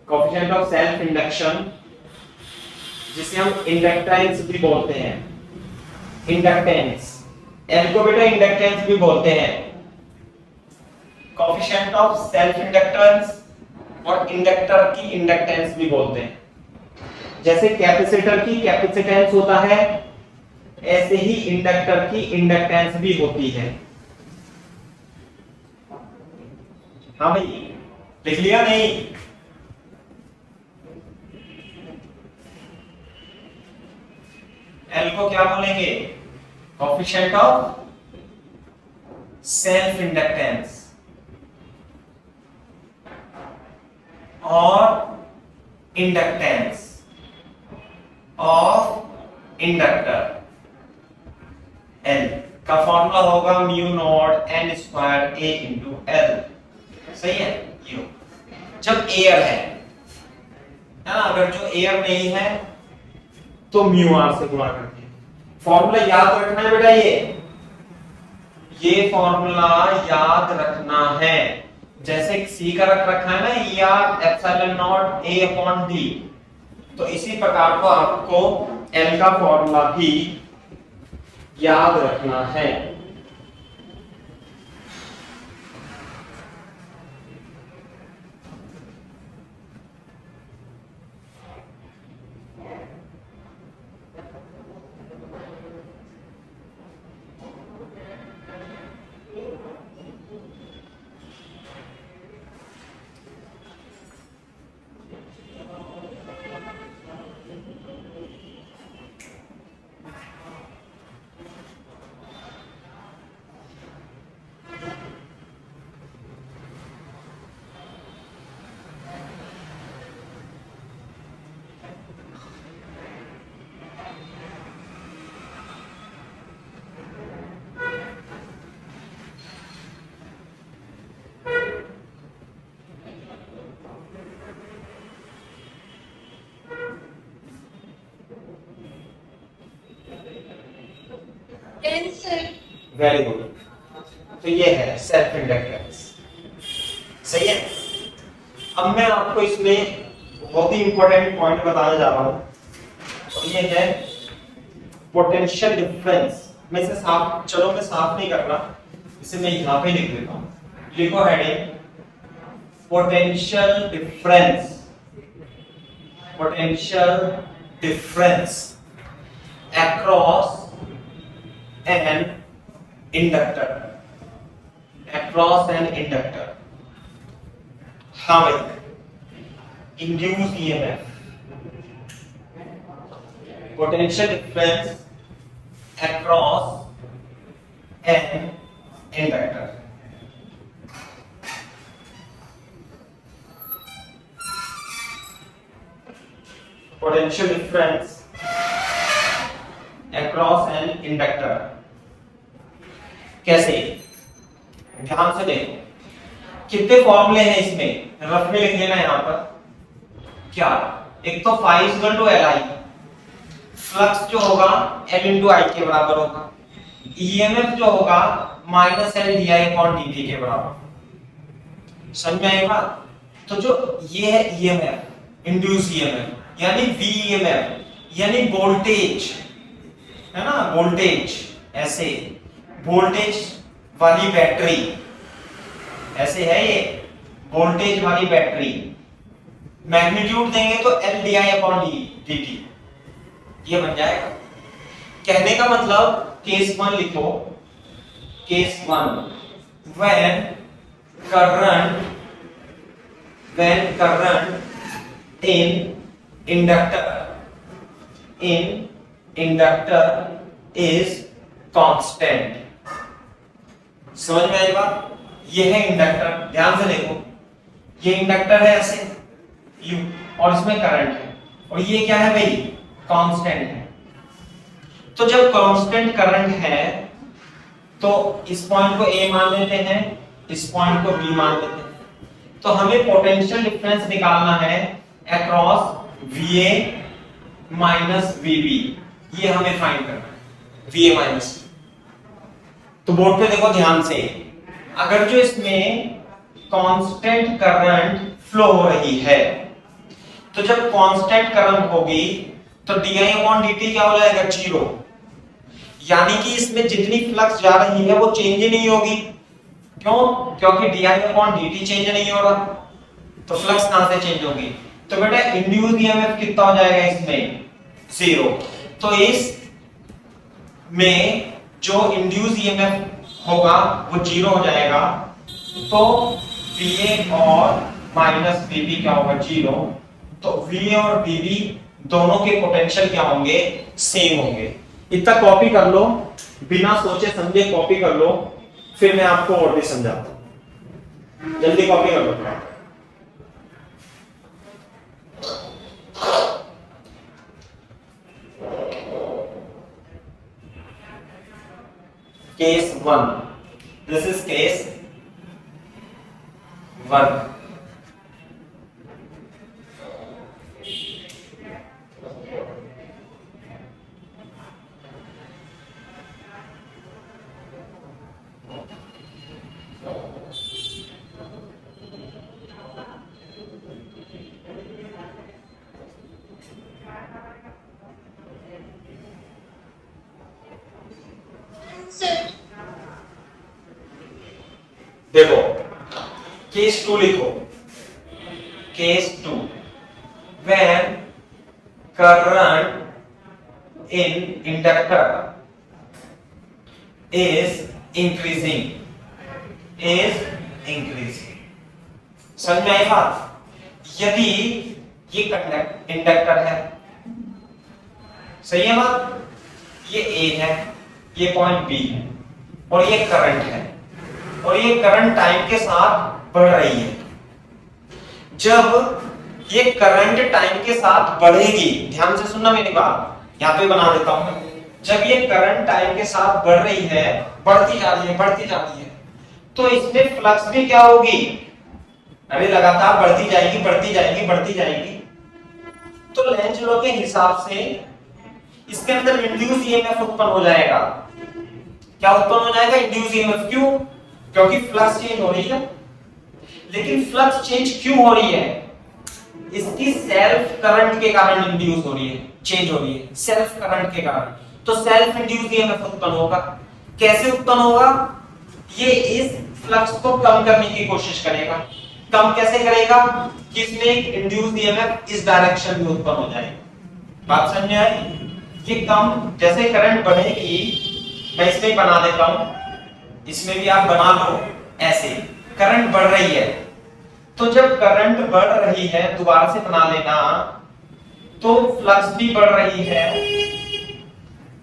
coefficient of self induction, जिसे हम इंडक्टेंस भी बोलते हैं, इंडक्टेंस, एल को बेटा इंडक्टेंस भी बोलते हैं। कोएफिशिएंट ऑफ सेल्फ इंडक्टेंस और इंडक्टर की इंडक्टेंस भी बोलते हैं। जैसे कैपेसिटर की कैपेसिटेंस होता है, ऐसे ही इंडक्टर की इंडक्टेंस भी होती है। हाँ भाई, लिख लिया नहीं? एल को क्या बोलेंगे? कोएफिशिएंट ऑफ सेल्फ इंडक्टेंस और इंडक्टेंस ऑफ इंडक्टर। एल का फॉर्मूला होगा mu naught N square A into L. सही है? यू जब एयर है ना, अगर जो एयर नहीं है तो म्यू आर से गुणा करके। फॉर्मूला याद रखना है बेटा, ये फॉर्मूला याद रखना है। जैसे सी का रख रखा है ना, E R epsilon not a upon D, तो इसी प्रकार को आपको एल का फॉर्मूला भी याद रखना है। Very good. तो ये है सेल्फ इंडक्टेंस। सही है? अब मैं आपको इसमें बहुत ही इंपॉर्टेंट पॉइंट बताने जा रहा हूं, और ये है पोटेंशियल डिफरेंस। मैं इसे साफ, चलो मैं साफ नहीं कर रहा, इसे मैं यहां पे लिख देता हूं। लिखो heading potential difference, potential difference across an inductor, across an inductor। हाँ भाई, induced EMF, potential difference across an inductor। Potential difference across an inductor. कैसे? ध्यान से देखो, कितने फॉर्मूले हैं इसमें, रफ में लिख लेना यहां पर। क्या? एक तो phi equal to Li, flux जो होगा L इंटू I के बराबर होगा, ईएमएफ जो होगा minus L di upon dt के बराबर। समझ में आएगा? तो जो ये है ईएमएफ, इंड्यूस ईएमएफ यानी वीईएमएफ यानी वोल्टेज, है ना, वोल्टेज, ऐसे वोल्टेज वाली बैटरी, ऐसे है ये वोल्टेज वाली बैटरी, मैग्नीट्यूड देंगे तो L di अपॉन dt, ये बन जाएगा। कहने का मतलब केस 1 लिखो, case 1 when current in inductor is constant। समझ में आई बात? ये है इंडक्टर, ध्यान से देखो, ये इंडक्टर है ऐसे U और इसमें करंट है, और ये क्या है भाई? कांस्टेंट है। तो जब कांस्टेंट करंट है तो इस पॉइंट को A मान लेते हैं, इस पॉइंट को B मान लेते हैं, तो हमें पोटेंशियल डिफरेंस निकालना है अक्रॉस VA माइनस VB, ये हमें फाइंड करना है, VA माइनस। तो बोर्ड पे देखो ध्यान से, अगर जो इसमें कांस्टेंट करंट फ्लो हो रही है, तो जब कांस्टेंट करंट होगी तो di अपॉन dt क्या हो जाएगा? 0, यानी कि इसमें जितनी फ्लक्स जा रही है वो चेंज ही नहीं होगी। क्यों? क्योंकि di अपॉन dt चेंज नहीं हो रहा, तो फ्लक्स कहां से चेंज होगी? तो बेटा इंड्यूस्ड ईएमएफ कितना हो जाएगा इसमें? 0। तो इस में जो इंड्यूस्ड ईएमएफ होगा वो 0 हो जाएगा, तो VA और माइनस VB क्या होगा? 0। तो VA और VB दोनों के पोटेंशियल क्या होंगे? सेम होंगे। इतना कॉपी कर लो, बिना सोचे समझे कॉपी कर लो, फिर मैं आपको और भी समझाता हूं। जल्दी कॉपी कर लो। Case 1, this is case 1। देखो केस 2 लिखो, case 2 when current in inductor is increasing, समझ में आई बात? यदि ये इंडक्टर है, सही है बात, ये A है, ये पॉइंट B है, और ये करंट है, और ये करंट टाइम के साथ बढ़ रही है। जब ये करंट टाइम के साथ बढ़ेगी, ध्यान से सुनना मेरी बात, यहां पे बना देता हूं। जब ये करंट टाइम के साथ बढ़ रही है, बढ़ती जा रही है, तो इसमें फ्लक्स भी क्या होगी? अरे लगातार बढ़ती जाएगी। तो लेंज लॉ के हिसाब से इसके अंदर इंड्यूस ईएमएफ उत्पन्न हो जाएगा। क्या उत्पन्न हो जाएगा? Induce EMF. क्यों? क्योंकि फ्लक्स चेंज हो रही है। लेकिन फ्लक्स चेंज क्यों हो रही है? इसकी सेल्फ करंट के कारण इंड्यूस हो रही है, चेंज हो रही है सेल्फ करंट के कारण। तो सेल्फ इंड्यूस ईएमएफ उत्पन्न होगा। कैसे उत्पन्न होगा? ये इस फ्लक्स को कम करने की कोशिश करेगा। कम कैसे करेगा? कि इसमें एक इंड्यूस ईएमएफ इस डायरेक्शन में उत्पन्न हो जाएगी। बात समझ में आई? ये कम, जैसे करंट बढ़ेगी, मैं इसमें बना देता हूं, इसमें भी आप बना लो। ऐसे करंट बढ़ रही है, तो जब करंट बढ़ रही है, दोबारा से बना लेना, तो फ्लक्स भी बढ़ रही है,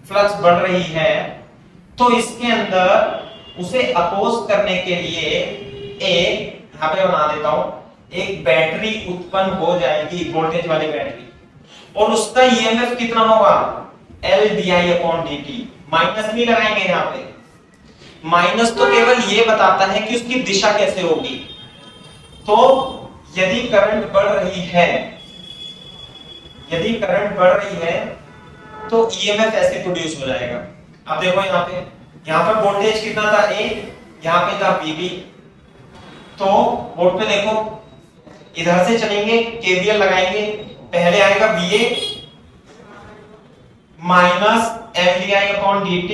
फ्लक्स बढ़ रही है, तो इसके अंदर उसे अपोज करने के लिए एक, यहां पे बना देता हूं, एक बैटरी उत्पन्न हो जाएगी, वोल्टेज वाली बैटरी। और उसका ईएमएफ कितना होगा, L di/dt। माइनस नहीं लगाएंगे यहाँ पे, माइनस तो केवल ये बताता है कि उसकी दिशा कैसे होगी। तो यदि करंट बढ़ रही है, यदि करंट बढ़ रही है तो ईएमएफ ऐसे प्रोड्यूस हो जाएगा। अब देखो यहाँ पर वोल्टेज कितना था A, यहाँ पे था VB। तो बोर्ड पे देखो, इधर से चलेंगे, केवीएल लगाएंगे, पहले आएगा VA minus LDI/dt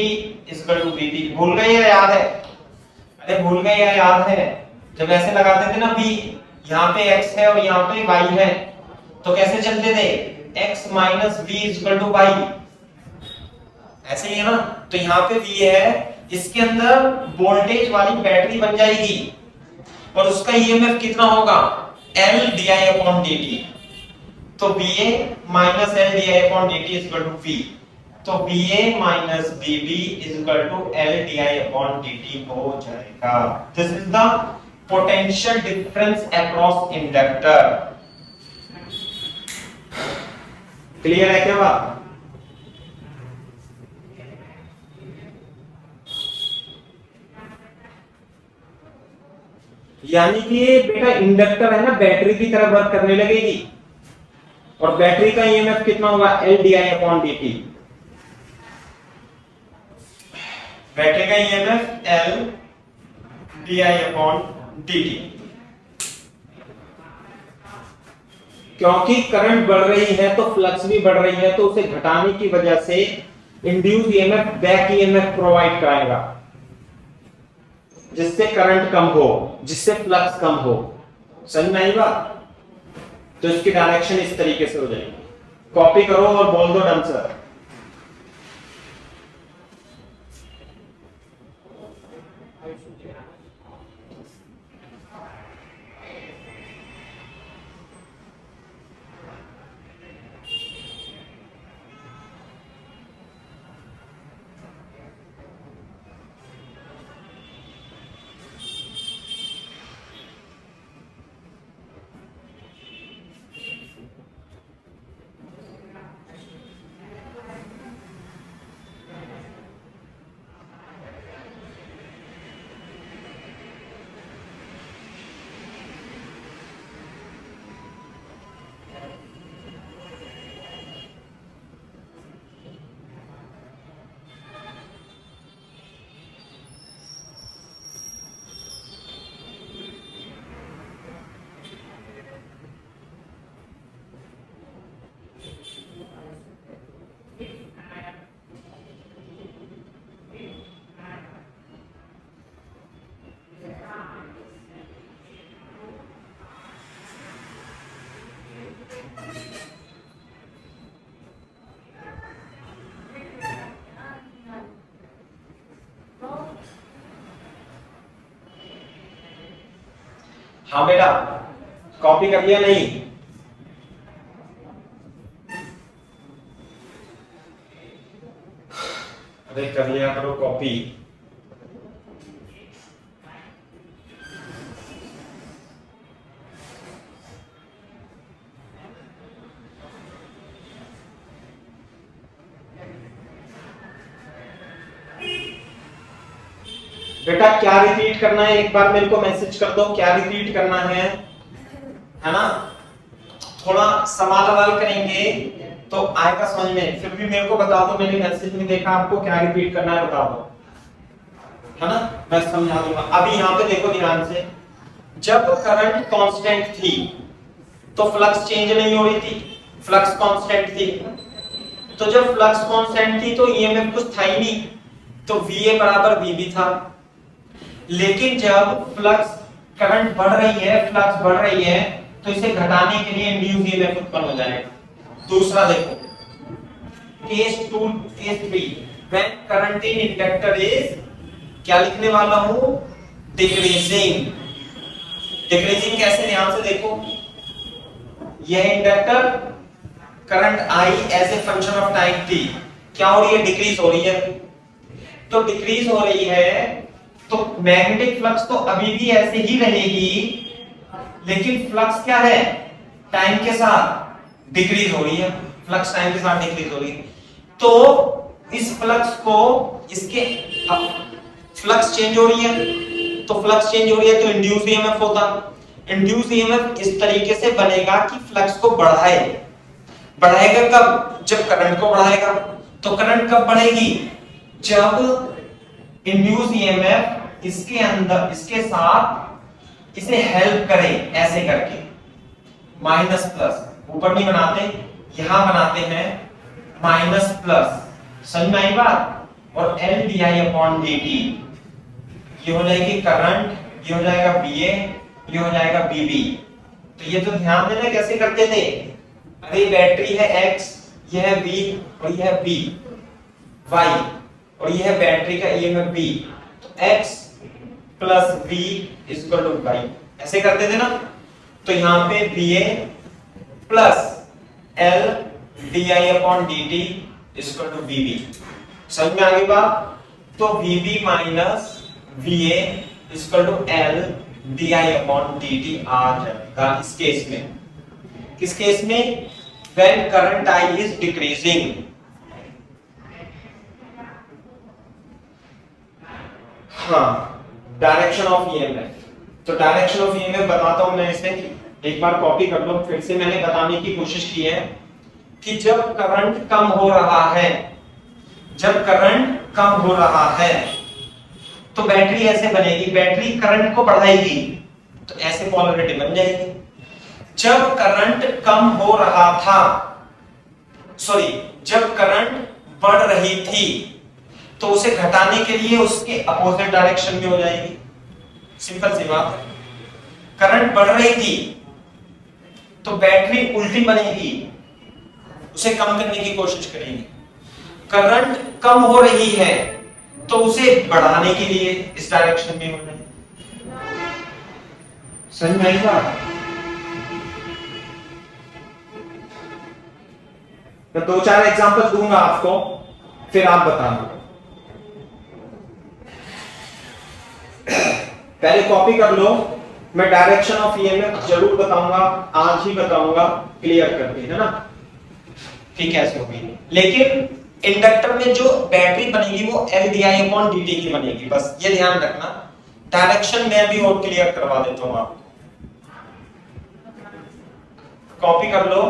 equal to VB। भूल गए या याद है? अरे भूल गए या याद है? जब ऐसे लगाते थे ना V, यहाँ पे x है और यहाँ पे y है, तो कैसे चलते थे, x minus v equal to y, ऐसे ही है ना। तो यहाँ पे V है, इसके अंदर वोल्टेज वाली बैटरी बन जाएगी और उसका ईएमएफ कितना होगा, L di/dt। तो VA minus L di/dt equal to V। तो VA minus VB equal to L di/dt हो जाएगा। This is the potential difference across inductor. Clear है क्या बात? यानी कि ये बेटा इंडक्टर है ना, बैटरी की तरह वर्क करने लगेगी और बैटरी का ईएमएफ कितना होगा, L di/dt। बैटरी का ईएमएफ L di/dt। क्योंकि करंट बढ़ रही है तो फ्लक्स भी बढ़ रही है, तो उसे घटाने की वजह से induce EMF back EMF provide कराएगा, जिससे करंट कम हो, जिससे फ्लक्स कम हो। समझ में आई बात? तो इसकी डायरेक्शन इस तरीके से हो जाएगी। कॉपी करो और बोल दो डन सर। हाँ बेटा, कॉपी कर लिया नहीं? अरे कर लिया करो कॉपी। बेटा क्या रिपीट करना है, एक बार मेरे को मैसेज कर दो, क्या रिपीट करना है ना? थोड़ा सवाल वाल करेंगे तो आएगा समझ में। फिर भी मेरे को बता दो, मैंने मैसेज में देखा आपको, क्या रिपीट करना है बता दो, है ना? मैं समझा दूंगा। अभी यहाँ पे देखो ध्यान से, जब करंट कांस्टेंट थी तो फ्लक्स चेंज नहीं हो रही थी, फ्लक्स कांस्टेंट थी। तो जब फ्लक्स कांस्टेंट थी तो ईएमएफ कुछ था ही नहीं, तो VA बराबर VB था। लेकिन जब फ्लक्स करंट बढ़ रही है, फ्लक्स बढ़ रही है, तो इसे घटाने के लिए इंड्यूस ईएमएफ उत्पन्न हो जाएगा। दूसरा देखो, case 2 case 3 when current in inductor is, क्या लिखने वाला हूं, डिक्रीजिंग। डिक्रीजिंग कैसे, ध्यान से देखो, यह inductor current I as a function of time t क्या हो रही है, डिक्रीज हो रही है। तो डिक्रीज हो रही है तो मैग्नेटिक फ्लक्स तो अभी भी ऐसे ही रहेगी, लेकिन फ्लक्स क्या है, टाइम के साथ डिक्रीज हो रही है। फ्लक्स टाइम के साथ डिक्रीज होगी। तो इस फ्लक्स को इसके फ्लक्स चेंज हो रही है, तो फ्लक्स चेंज हो रही है तो इंड्यूस ईएमएफ होता। इंड्यूस ईएमएफ इस तरीके से बनेगा कि फ्लक्स को बढ़ाएगा कब? जब करंट को बढ़ाएगा। तो करंट कब बढ़ेगी? जब इंड्यूस ईएमएफ इसके अंदर इसके साथ इसे हेल्प करे, ऐसे करके माइनस प्लस ऊपर नहीं बनाते, यहां बनाते हैं माइनस प्लस। समझ में आई बात? और L D I upon D T, ये हो जाएगी करंट, ये हो जाएगा बीए, ये हो जाएगा बीबी। तो ये तो ध्यान देना कैसे करते थे। अरे बैटरी है एक्स, ये है बी और ये है बी वाई, और ये है बैटरी का ईएमएफ बी। तो X plus B equal to Y, ऐसे करते थे ना। तो यहाँ पे B A plus L D I upon D T equal to B B. समझ में आ गई बात? तो B B minus V A equal to L D I upon D T आ जाएगा इस केस में। किस केस में? when current I is decreasing। हाँ, डायरेक्शन ऑफ ईएमएफ। तो डायरेक्शन ऑफ ईएमएफ बताता हूं मैं इसे, एक बार कॉपी कर लो। फिर से मैंने बताने की कोशिश की है कि जब करंट कम हो रहा है, जब करंट कम हो रहा है तो बैटरी ऐसे बनेगी, बैटरी करंट को बढ़ाएगी तो ऐसे पोलैरिटी बन जाएगी। जब करंट कम हो रहा था, सॉरी, जब करंट बढ़ रही थी तो उसे घटाने के लिए उसके अपोजिट डायरेक्शन में हो जाएगी। सिंपल सी बात है। करंट बढ़ रही थी तो बैटरी उल्टी बनेगी, उसे कम करने की कोशिश करेंगे। करंट कम हो रही है तो उसे बढ़ाने के लिए इस डायरेक्शन में हो जाएगी। समझ में आई बात? मैं दो चार एग्जांपल दूंगा आपको, फिर आप बताना। पहले कॉपी कर लो, मैं डायरेक्शन ऑफ ईएमएफ जरूर बताऊंगा, आज ही बताऊंगा क्लियर करके, है ना? ठीक है, ऐसे होगी। लेकिन इंडक्टर में जो बैटरी बनेगी वो L D I upon D T की बनेगी, बस ये ध्यान रखना। डायरेक्शन में भी और क्लियर करवा देता हूं आपको। कॉपी कर लो।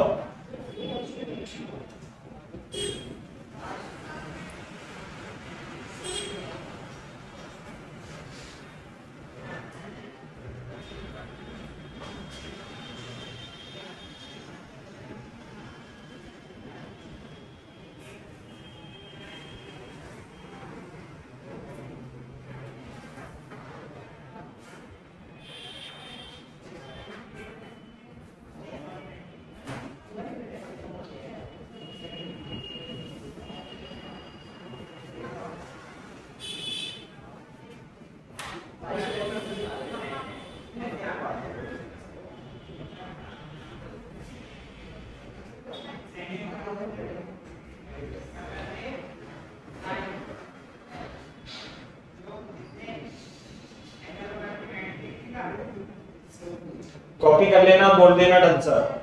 कॉपी कर लेना, बोल देना आंसर।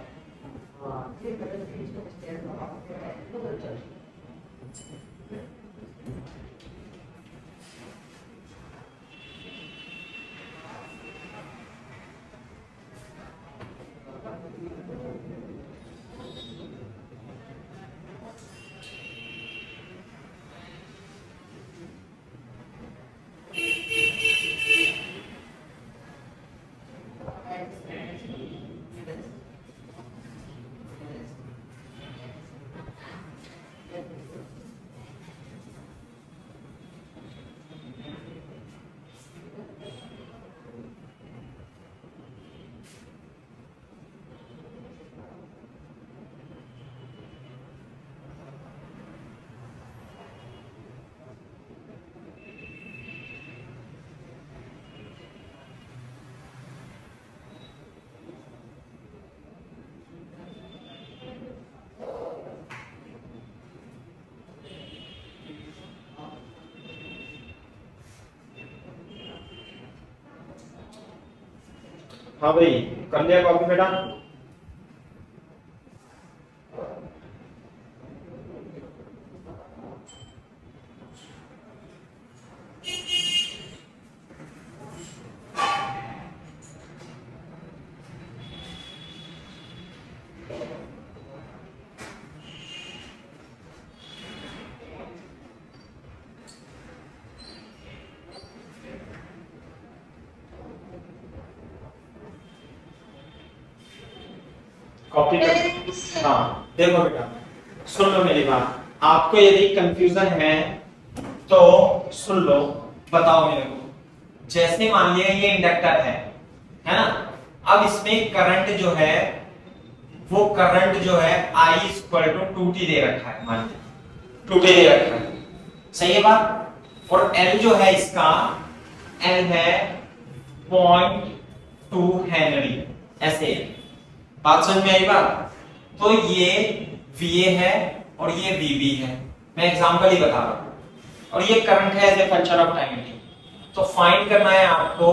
हाँ भाई, कर लिया कॉपी बेटा? कॉपी कर। हाँ देखो बेटा, सुन लो मेरी बात, आपको यदि कंफ्यूजन है तो सुन लो, बताओ मेरे को। जैसे मान लिया ये इंडक्टर है ना, अब इसमें करंट जो है वो करंट जो है I = 2t दे रखा है, मान लीजिए 2t दे रखा है, सही है बात। और L जो है इसका L है 0.2 हेनरी, ऐसे बात समझ में आई बात। तो ये VA है और ये VB है, मैं एग्जांपल ही बता रहा हूं, और ये करंट है as a function of time t। तो फाइंड करना है आपको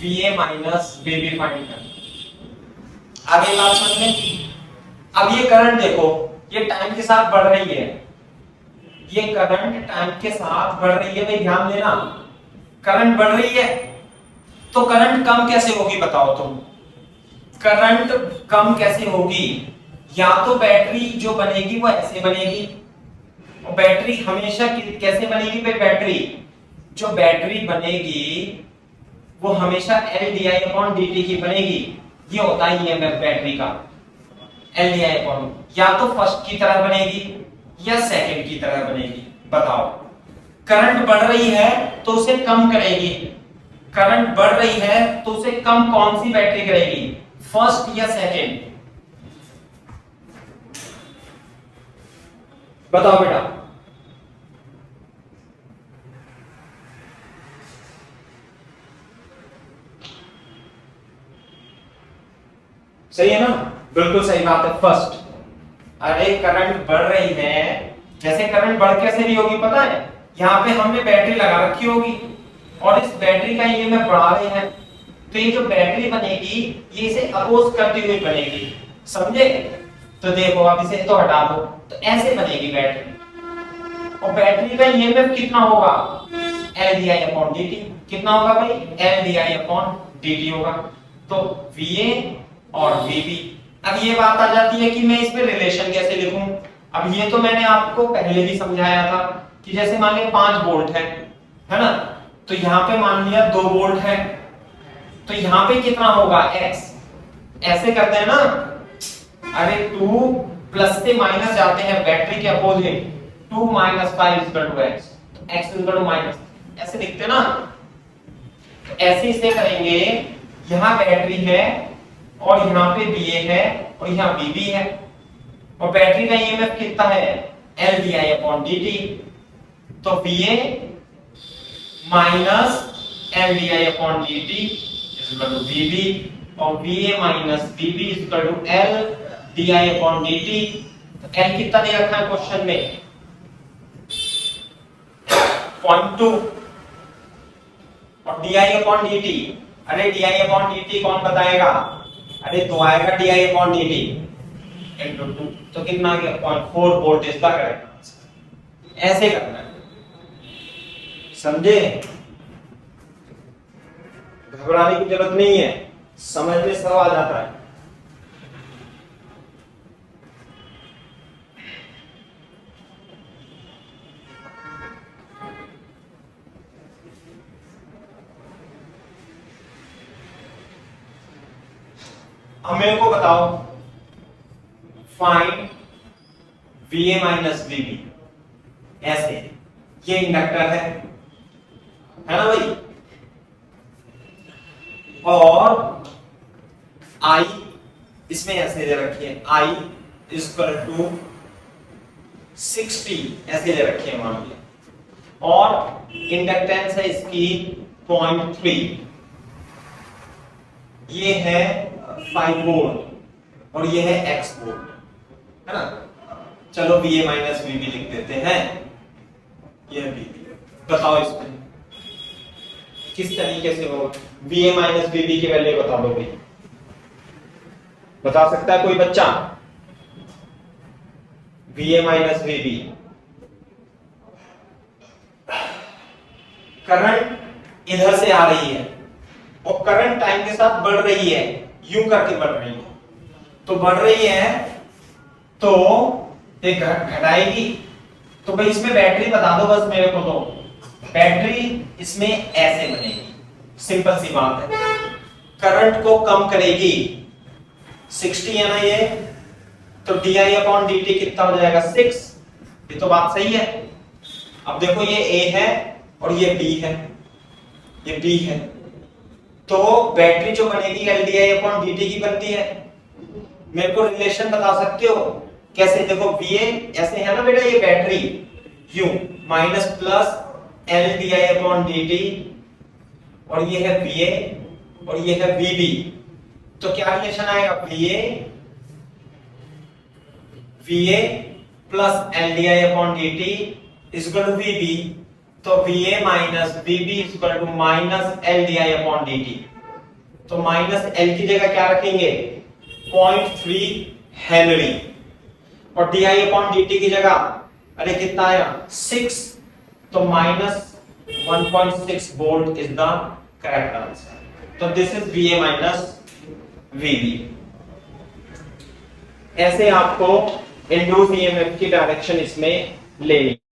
VA माइनस VB फाइंड करना। आगे बात समझ में। अब ये करंट देखो, ये टाइम के साथ बढ़ रही है, ये करंट टाइम के साथ बढ़ रही है, भाई ध्यान देना, करंट बढ़ रही है तो करंट कम कैसे होगी बताओ तुम। करंट कम कैसे होगी, या तो बैटरी जो बनेगी वो ऐसे बनेगी, और बैटरी हमेशा कैसे बनेगी भाई, बैटरी जो बैटरी बनेगी वो हमेशा LdI/dt की बनेगी। ये होता है ईएमएफ बैटरी का, LdI/, या तो फर्स्ट की तरह बनेगी या सेकंड की तरह बनेगी। बताओ, करंट बढ़ रही है तो उसे कम करेगी, करंट बढ़ रही है तो उसे कम कौन सी बैटरी करेगी, फर्स्ट या सेकंड, बताओ बेटा। सही है ना, बिल्कुल सही बात है, फर्स्ट। अरे करंट बढ़ रही है, जैसे करंट बढ़ कैसे रही होगी पता है, यहाँ पे हमने बैटरी लगा रखी होगी और इस बैटरी का ईएमएफ बढ़ा रहे हैं, तो ये जो बैटरी बनेगी ये इसे अपोज करती हुई बनेगी, समझे। तो देखो अब इसे तो हटा दो, तो ऐसे बनेगी बैटरी, और बैटरी का ईएमएफ कितना होगा, LdI/dt। कितना होगा भाई, LdI/dt होगा। तो VA और VB। अब ये बात आ जाती है कि मैं इस पे रिलेशन कैसे लिखूं। अब ये तो मैंने आपको पहले भी समझाया था कि जैसे मान लिया 5 वोल्ट है ना, तो यहाँ पे मान लिया 2 वोल्ट है, तो यहाँ पे कितना होगा, x। ऐसे करते हैं ना, अरे 2 प्लस से माइनस जाते हैं बैटरी के अपोजिट, 2 - 5 = x, तो x = ऐसे लिखते हैं ना। तो ऐसे इसे करेंगे, यहाँ बैटरी है और यहाँ पे VA है और यहाँ VB है, और बैटरी का ईएमएफ कितना है, LdI/dt। तो VA माइनस LdI/dt = VB, और VA माइनस VB = LdI/dt। तो L कितना दे रखा है क्वेश्चन में, 0.2, और DI/dt, अरे DI/dt कौन बताएगा, अरे तो आएगा DI/dt into 2, तो कितना आ गया, 0.4 वोल्ट इसका करेक्ट आंसर। ऐसे करना है, समझे, घबराने की जरूरत नहीं है, समझ में सब आ जाता है। अब मेरे को बताओ, फाइंड VA माइनस VB। ऐसे ये इंडक्टर है ना भाई, और I इसमें ऐसे दे रखी है, I = 60 ऐसे दे रखी है मान लिया, और इंडक्टेंस है इसकी 0.3, ये है 5 वोल्ट और ये है x वोल्ट, है ना। चलो VA माइनस VB लिख देते हैं, ये VB। बताओ इसमें किस तरीके से होगा, VA माइनस VB की वैल्यू बता दो भाई, बता सकता है कोई बच्चा, VA माइनस VB। करंट इधर से आ रही है और करंट टाइम के साथ बढ़ रही है, यूं करके बढ़ रही है, तो बढ़ रही है तो ये घटाएगी। तो भाई इसमें बैटरी बता दो बस मेरे को। तो बैटरी इसमें ऐसे बनेगी, सिंपल सी बात है। करंट को कम करेगी, 60 है ना ये, तो di/dt कितना हो जाएगा 6। ये तो बात सही है। अब देखो ये A है और ये B है, ये B है, तो बैटरी जो बनेगी LDI/dt की बनती है। मेरे को रिलेशन बता सकते हो कैसे? देखो VA ऐसे है ना बेटा, ये बैटरी यूं माइनस प्लस LDI/dt, और ये है VA और ये है VB। तो क्या रिलेशन आएगा? VA plus LDI/dt is equal to VB। तो VA minus VB is equal to minus LDI/dt। तो माइनस L की जगह क्या रखेंगे? 0.3 हेनरी, और di/dt की जगह अरे कितना आया 6, तो minus 1.6 volt is the correct answer. तो this is VA minus VB। ऐसे आपको इंड्यूस ईएमएफ की डायरेक्शन इसमें लेनी।